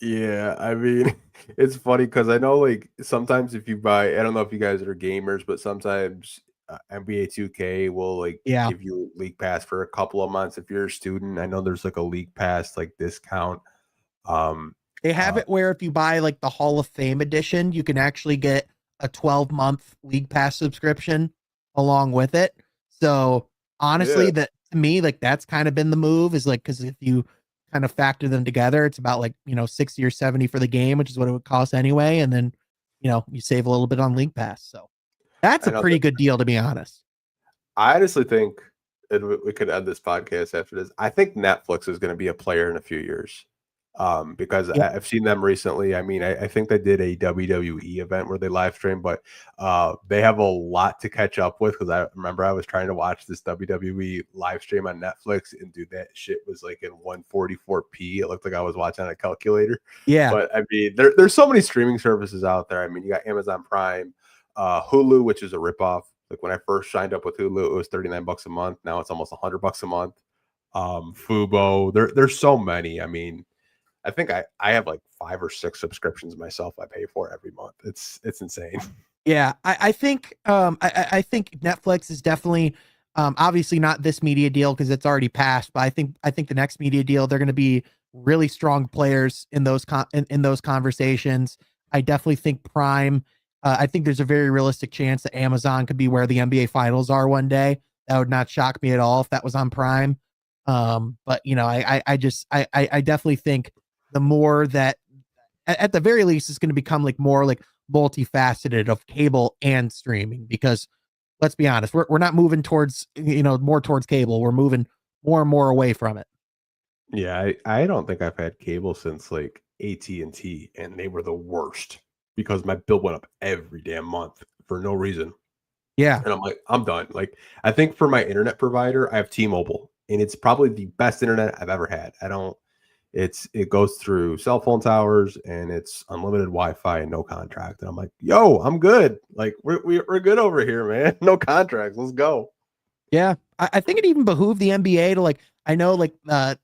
yeah. I mean, it's funny because I know like sometimes if you buy, I don't know if you guys are gamers, but sometimes NBA 2K will like Yeah. give you a league pass for a couple of months if you're a student. I know there's like a league pass like discount. Um, They have uh, it where if you buy like the Hall of Fame edition, you can actually get a 12-month League Pass subscription along with it. So yeah. honestly, that to me, like that's kind of been the move, is like, because if you kind of factor them together, it's about like, 60 or 70 for the game, which is what it would cost anyway. And then, you save a little bit on League Pass. So that's I a know pretty that. good deal, to be honest. I honestly think, and we could end this podcast after this. I think Netflix is going to be a player in a few years, because Yep. I've seen them recently. I mean, I think they did a WWE event where they live streamed, but they have a lot to catch up with. Because I remember I was trying to watch this WWE live stream on Netflix, and dude, that shit was like in 144p. It looked like I was watching on a calculator. Yeah. But I mean, there's so many streaming services out there. I mean, you got Amazon Prime, Hulu, which is a ripoff. Like when I first signed up with Hulu, it was $39 a month. Now it's almost $100 a month. Fubo, there's so many. I mean, I think I have like 5 or 6 subscriptions myself I pay for every month. It's insane. Yeah, I think I think Netflix is definitely obviously not this media deal because it's already passed, but I think the next media deal, they're going to be really strong players in in those conversations. I definitely think Prime. I think there's a very realistic chance that Amazon could be where the NBA Finals are one day. That would not shock me at all if that was on Prime. But I definitely think the more that at the very least it's going to become like more like multifaceted of cable and streaming, because let's be honest, we're not moving towards, more towards cable. We're moving more and more away from it. Yeah, I don't think I've had cable since like AT&T, and they were the worst because my bill went up every damn month. for no reason. Yeah. And I'm like, I'm done. Like, I think for my internet provider, I have T-Mobile, and it's probably the best internet I've ever had. It goes through cell phone towers, and it's unlimited Wi-Fi and no contract. And I'm like, yo, I'm good. Like, we're good over here, man. No contracts. Let's go. Yeah. I think it even behooved the NBA to like, I know the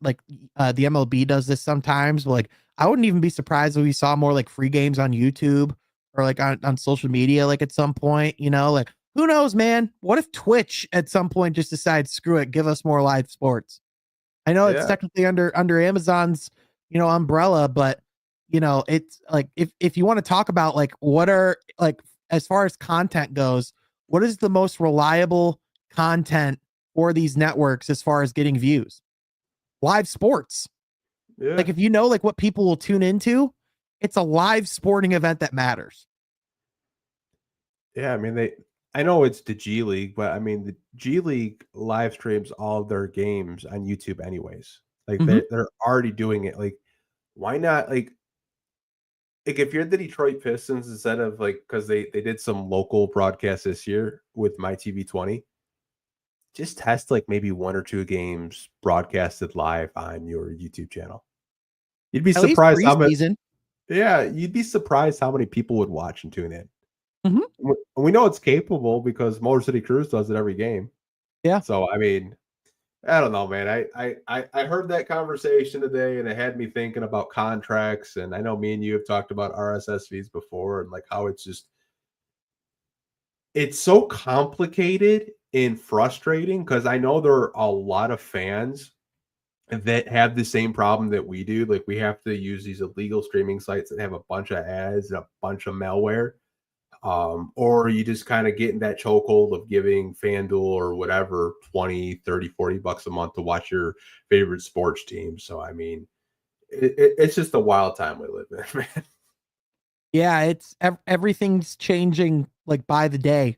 MLB does this sometimes, but like, I wouldn't even be surprised if we saw more like free games on YouTube or like on social media, like at some point, like who knows, man? What if Twitch at some point just decides, screw it, give us more live sports? I know it's Yeah. technically under Amazon's, umbrella, but it's like if you want to talk about like what are like as far as content goes, what is the most reliable content for these networks as far as getting views? Live sports. Yeah. Like if you know like what people will tune into, it's a live sporting event that matters. Yeah, I mean, I know it's the G League, but I mean, the G League live streams all of their games on YouTube anyways. Like Mhm. they're already doing it. Like, why not? Like if you're the Detroit Pistons, instead of like, because they did some local broadcasts this year with my TV 20, just test like maybe 1 or 2 games broadcasted live on your YouTube channel. You'd be At least surprised how many. preseason. Yeah, you'd be surprised how many people would watch and tune in. Mhm. We know it's capable because Motor City Cruise does it every game. Yeah. So I mean, I don't know, man. I heard that conversation today, and it had me thinking about contracts. And I know me and you have talked about RSS feeds before, and like how it's so complicated and frustrating because I know there are a lot of fans that have the same problem that we do. Like we have to use these illegal streaming sites that have a bunch of ads and a bunch of malware. Or you just kind of get in that chokehold of giving FanDuel or whatever 20, 30, $40 a month to watch your favorite sports team. So I mean, it's just a wild time we live in, man. Yeah, it's everything's changing like by the day,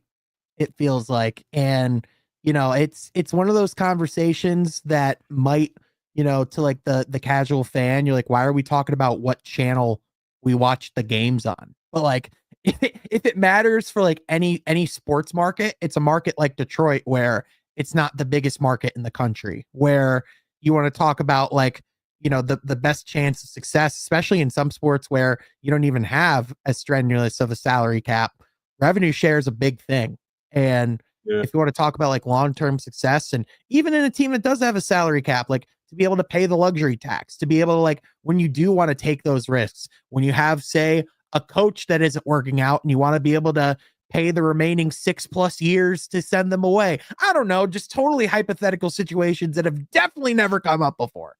it feels like. And it's one of those conversations that might, to like the casual fan, you're like, why are we talking about what channel we watch the games on? But like if it matters for like any sports market, it's a market like Detroit where it's not the biggest market in the country, where you want to talk about like the best chance of success, especially in some sports where you don't even have as strenuous of a salary cap. Revenue share is a big thing. And Yeah. if you want to talk about like long-term success, and even in a team that does have a salary cap, like to be able to pay the luxury tax, to be able to like, when you do want to take those risks, when you have, say, a coach that isn't working out and you want to be able to pay the remaining 6+ years to send them away. I don't know, just totally hypothetical situations that have definitely never come up before.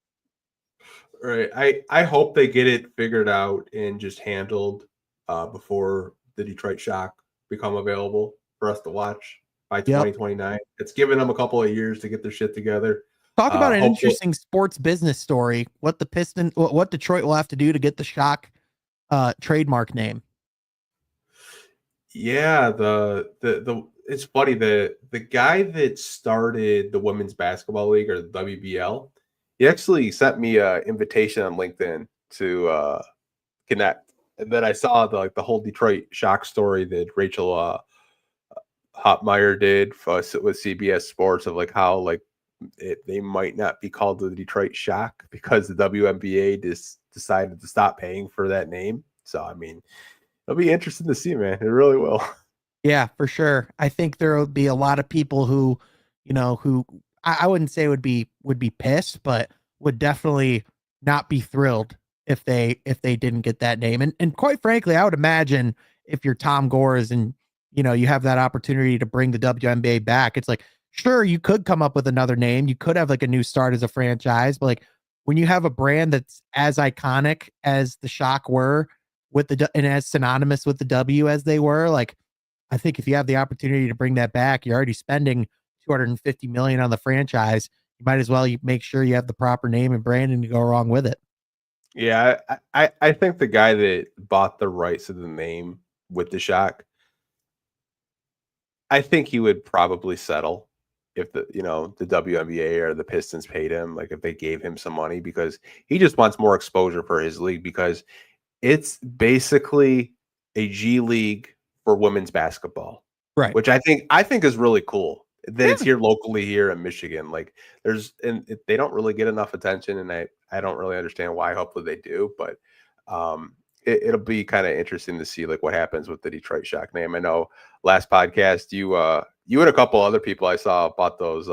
Right. I hope they get it figured out and just handled before the Detroit Shock become available for us to watch by Yep. 2029. It's given them a couple of years to get their shit together. Talk about an Hopefully, interesting sports business story. What Detroit will have to do to get the Shock trademark name. yeah. The it's funny, the guy that started the women's basketball league, or the WBL, he actually sent me an invitation on LinkedIn to connect, and then I saw the whole Detroit Shock story that Rachel Hotmeyer did for us with CBS Sports, of like how like they might not be called the Detroit Shock because the WNBA just decided to stop paying for that name. So I mean, it'll be interesting to see, man. It really will. Yeah, for sure. I think there will be a lot of people who, who I wouldn't say would be pissed, but would definitely not be thrilled if they didn't get that name. And quite frankly, I would imagine if you're Tom Gores and you have that opportunity to bring the WNBA back, it's like, sure, you could come up with another name. You could have like a new start as a franchise, but like when you have a brand that's as iconic as the Shock were and as synonymous with the W as they were, like I think if you have the opportunity to bring that back, you're already spending $250 million on the franchise. You might as well make sure you have the proper name and branding to go along with it. Yeah, I think the guy that bought the rights to the name with the Shock, I think he would probably settle if the WNBA or the Pistons paid him, like if they gave him some money, because he just wants more exposure for his league, because it's basically a G League for women's basketball, Right. which I think is really cool that it's Yeah. here locally here in Michigan. Like they don't really get enough attention, and I don't really understand why. Hopefully they do, but it'll be kind of interesting to see like what happens with the Detroit Shock name. I know last podcast you and a couple other people I saw bought those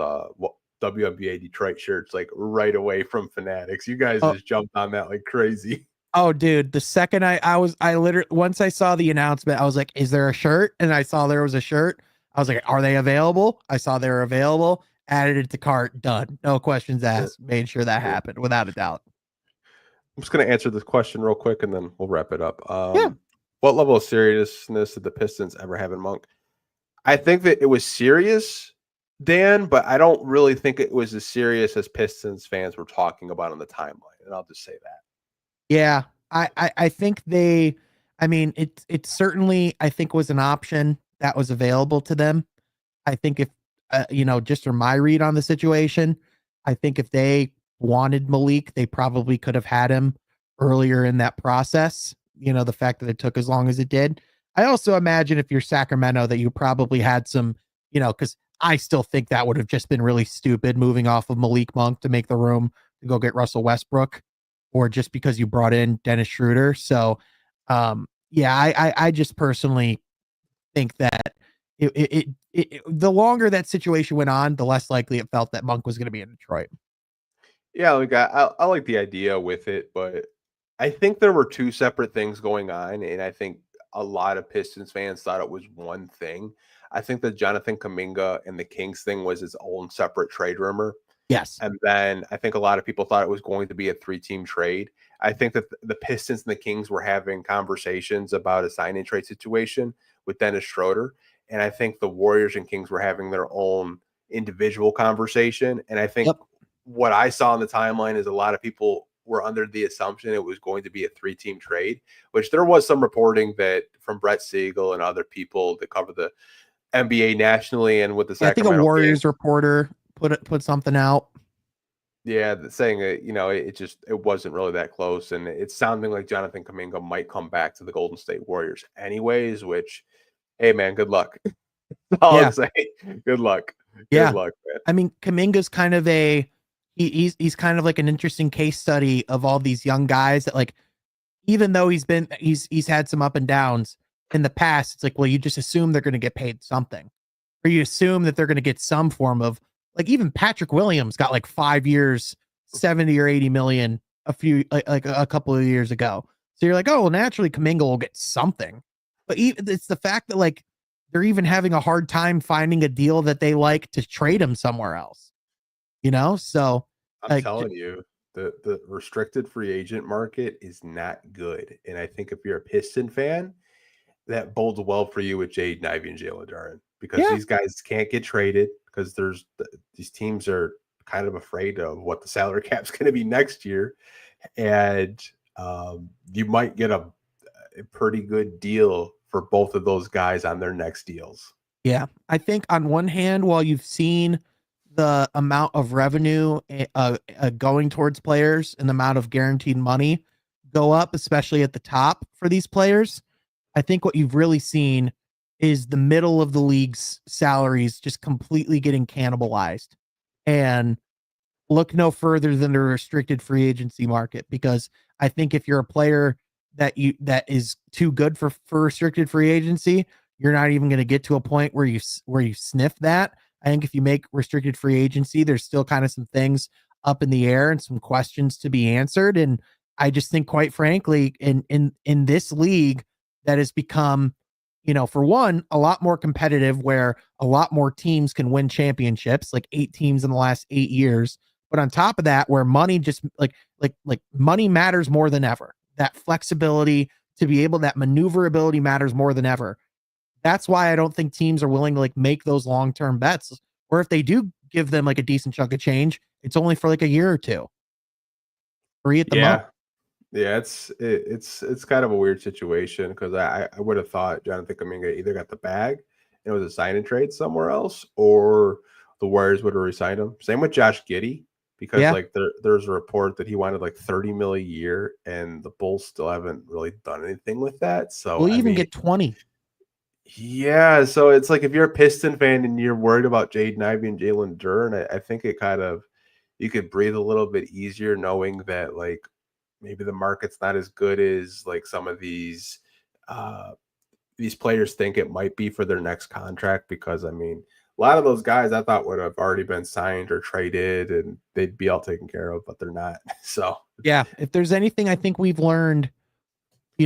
WNBA Detroit shirts like right away from Fanatics. You guys Oh, just jumped on that like crazy. oh, dude, the second I literally, once I saw the announcement, I was like, is there a shirt? And I saw there was a shirt. I was like, are they available? I saw they were available, added it to cart, done. No questions asked. Made sure that happened without a doubt. I'm just going to answer this question real quick and then we'll wrap it up. Yeah. What level of seriousness did the Pistons ever have in Monk? I think that it was serious, Dan, but I don't really think it was as serious as Pistons fans were talking about on the timeline. And I'll just say that. Yeah. I think I mean, it certainly, I think, was an option that was available to them. I think if, just from my read on the situation, I think if they wanted Malik, they probably could have had him earlier in that process. The fact that it took as long as it did. I also imagine if you're Sacramento that you probably had some, because I still think that would have just been really stupid moving off of Malik Monk to make the room to go get Russell Westbrook, or just because you brought in Dennis Schroeder. So, I just personally think that the longer that situation went on, the less likely it felt that Monk was going to be in Detroit. Yeah, like I like the idea with it, but I think there were two separate things going on, and I think a lot of Pistons fans thought it was one thing. I think the Jonathan Kuminga and the Kings thing was its own separate trade rumor. Yes. And then I think a lot of people thought it was going to be a 3-team trade. I think that the Pistons and the Kings were having conversations about a sign and trade situation with Dennis Schroeder. And I think the Warriors and Kings were having their own individual conversation. And I think what I saw on the timeline is a lot of people were under the assumption it was going to be a 3-team trade, which there was some reporting that from Brett Siegel and other people that cover the NBA nationally and with the Sacramento I think a Warriors Kings. Reporter put something out. Yeah, saying that, it wasn't really that close. And it's sounding like Jonathan Kuminga might come back to the Golden State Warriors anyways, which, hey, man, good luck. That's all I'm saying. Good luck. Good luck, man. I mean, Kuminga's kind of he's kind of like an interesting case study of all these young guys that, like, even though he's had some up and downs in the past, it's like, well, you just assume they're going to get paid something, or you assume that they're going to get some form of, like, even Patrick Williams got like 5 years, 70 or 80 million a couple of years ago. So you're like, oh, well, naturally Kuminga will get something. But it's the fact that, like, they're even having a hard time finding a deal that they like to trade him somewhere else. So I'm telling you, the restricted free agent market is not good. And I think if you're a Piston fan, that bodes well for you with Jaden Ivey and Jalen Duren, because these guys can't get traded because these teams are kind of afraid of what the salary cap's going to be next year. And you might get a pretty good deal for both of those guys on their next deals. Yeah. I think on one hand, while you've seen the amount of revenue going towards players and the amount of guaranteed money go up, especially at the top for these players, I think what you've really seen is the middle of the league's salaries just completely getting cannibalized. And look no further than the restricted free agency market, because I think if you're a player that is too good for restricted free agency, you're not even going to get to a point where you sniff that. I think if you make restricted free agency, there's still kind of some things up in the air and some questions to be answered. And I just think, quite frankly, in this league that has become, for one, a lot more competitive, where a lot more teams can win championships, like 8 teams in the last 8 years. But on top of that, where money just like money matters more than ever. That flexibility to be able, that maneuverability matters more than ever. That's why I don't think teams are willing to, like, make those long-term bets. Or if they do give them like a decent chunk of change, it's only for like a year or two. 3 at the most. Yeah, it's kind of a weird situation, because I would have thought Jonathan Kuminga either got the bag and it was a sign and trade somewhere else, or the Warriors would have re-signed him. Same with Josh Giddey, because like there's a report that he wanted like $30 million a year, and the Bulls still haven't really done anything with that. So we'll even get 20. Yeah, so it's like if you're a Piston fan and you're worried about Jaden Ivey and Jalen Duren, I think it kind of you could breathe a little bit easier knowing that like maybe the market's not as good as like some of these players think it might be for their next contract because I mean a lot of those guys I thought would have already been signed or traded and they'd be all taken care of, but they're not. So Yeah, if there's anything I think we've learned,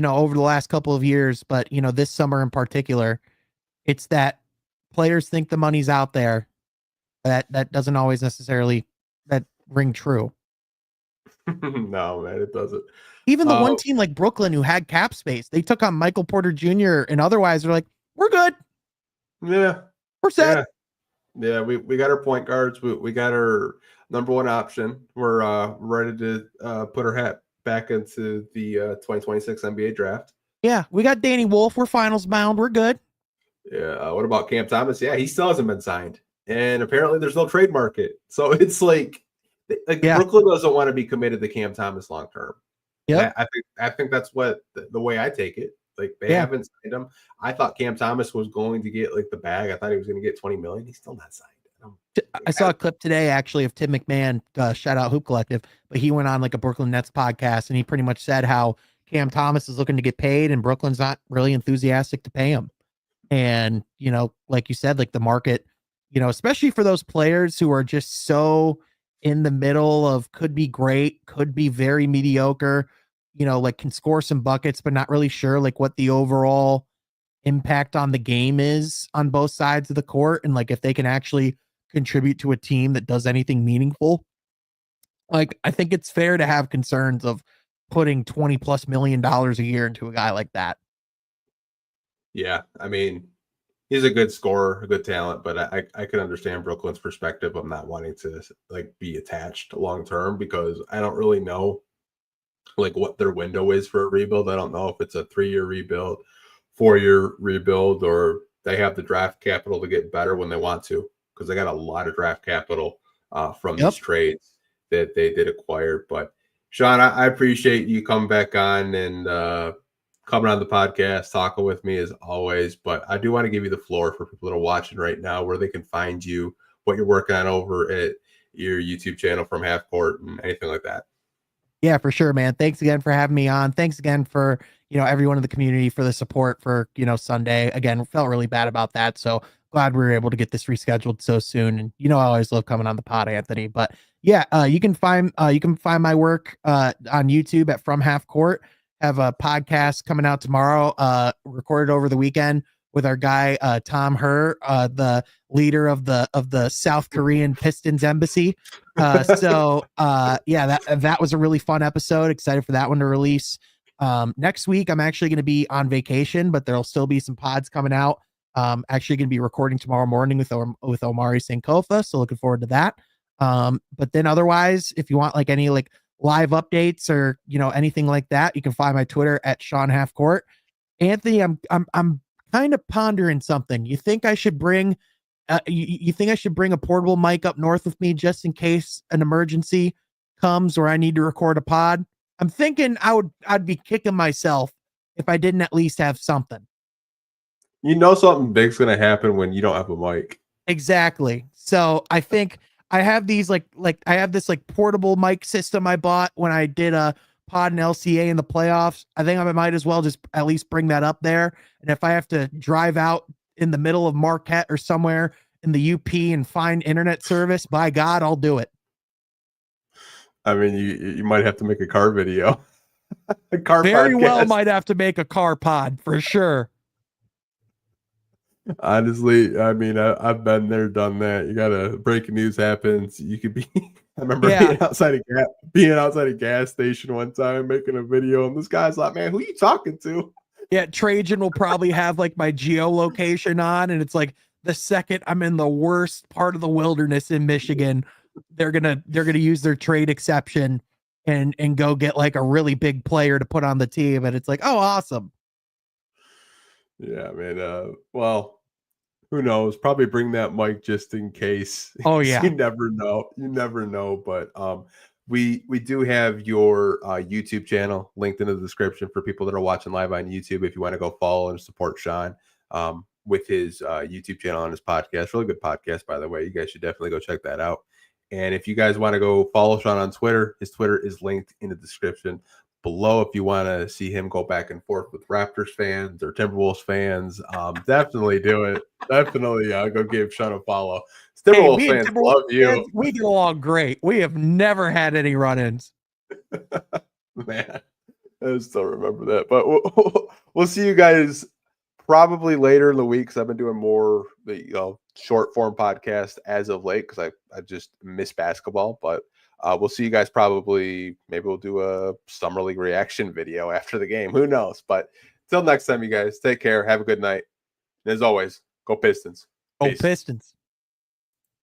over the last couple of years, but this summer in particular, it's that players think the money's out there. That doesn't always necessarily that ring true. no, man, it doesn't. Even the one Uh, team like Brooklyn who had cap space, they took on Michael Porter Jr. and otherwise they're like, we're good. yeah, We're set. yeah. Yeah, we got our point guards. We got our number one option. We're ready to put our hat back into the 2026 NBA draft. Yeah, we got Danny Wolf. We're finals bound. We're good. Yeah. What about Cam Thomas? Yeah, he still hasn't been signed, and apparently there's no trade market. So it's like Yeah. Brooklyn doesn't want to be committed to Cam Thomas long term. Yep. I think that's what the way I take it. Like they Yeah. haven't signed him. I thought Cam Thomas was going to get like the bag. I thought he was going to get 20 million. He's still not signed. I saw a clip today actually of Tim McMahon, shout out Hoop Collective, but he went on like a Brooklyn Nets podcast and he pretty much said how Cam Thomas is looking to get paid and Brooklyn's not really enthusiastic to pay him. And, like you said, like the market, especially for those players who are just so in the middle of could be great, could be very mediocre, like can score some buckets, but not really sure like what the overall impact on the game is on both sides of the court. And like if they can actually contribute to a team that does anything meaningful. Like, I think it's fair to have concerns of putting $20+ million a year into a guy like that. Yeah, I mean, he's a good scorer, a good talent, but I could understand Brooklyn's perspective of not wanting to like be attached long term because I don't really know like what their window is for a rebuild. I don't know if it's a 3-year rebuild, 4-year rebuild, or they have the draft capital to get better when they want to because they got a lot of draft capital from these trades that they did acquire. But Sean, I appreciate you coming back on and coming on the podcast, talking with me as always. But I do want to give you the floor for people that are watching right now, where they can find you, what you're working on over at your YouTube channel from Half Court and anything like that. Yeah, for sure, man. Thanks again for having me on. Thanks again for, everyone in the community for the support for, Sunday. Again, felt really bad about that. So glad we were able to get this rescheduled so soon. And I always love coming on the pod, Anthony. But yeah, you can find my work on YouTube at From Half Court. Have a podcast coming out tomorrow, recorded over the weekend with our guy Tom Herr, the leader of the South Korean Pistons embassy. Yeah, that was a really fun episode. Excited for that one to release. Next week I'm actually going to be on vacation, but there'll still be some pods coming out. Actually going to be recording tomorrow morning with Omari Sankofa, so looking forward to that. But then otherwise, if you want like any like live updates or anything like that, you can find my Twitter at Sean Half Court. Anthony, I'm kind of pondering something. You think I should bring you think I should bring a portable mic up north with me just in case an emergency comes or I need to record a pod? I'm thinking I'd be kicking myself if I didn't at least have something. You know something big's gonna happen when you don't have a mic. Exactly. So I think I have these like I have this like portable mic system I bought when I did a pod and LCA in the playoffs. I think I might as well just at least bring that up there. And if I have to drive out in the middle of Marquette or somewhere in the UP and find internet service, by God, I'll do it. I mean, you might have to make a car video. A car Very podcast. well might have to make a car pod for sure. Honestly, I mean, I've been there, done that. You gotta breaking news happens. You could be. I remember being outside a gas station one time making a video, and this guy's like, "Man, who you talking to?" Yeah, Trajan will probably have like my geolocation on, and it's like the second I'm in the worst part of the wilderness in Michigan, they're gonna use their trade exception and go get like a really big player to put on the team, and it's like, oh, awesome. Yeah, man. Well, who knows? Probably bring that mic just in case. Oh yeah. You never know. You never know. But we do have your YouTube channel linked in the description for people that are watching live on YouTube. If you want to go follow and support Sean, with his YouTube channel and his podcast. Really good podcast, by the way. You guys should definitely go check that out. And if you guys want to go follow Sean on Twitter, his Twitter is linked in the description below. If you want to see him go back and forth with Raptors fans or Timberwolves fans, definitely do it. Definitely go give Sean a follow. Timberwolves fans love you. We get along great. We have never had any run-ins. Man, I still remember that. But we'll see you guys probably later in the week, because I've been doing more short form podcast as of late, because I just miss basketball. But we'll see you guys probably. Maybe we'll do a Summer League reaction video after the game. Who knows? But till next time, you guys, take care. Have a good night. And as always, go Pistons. Go Peace. Pistons.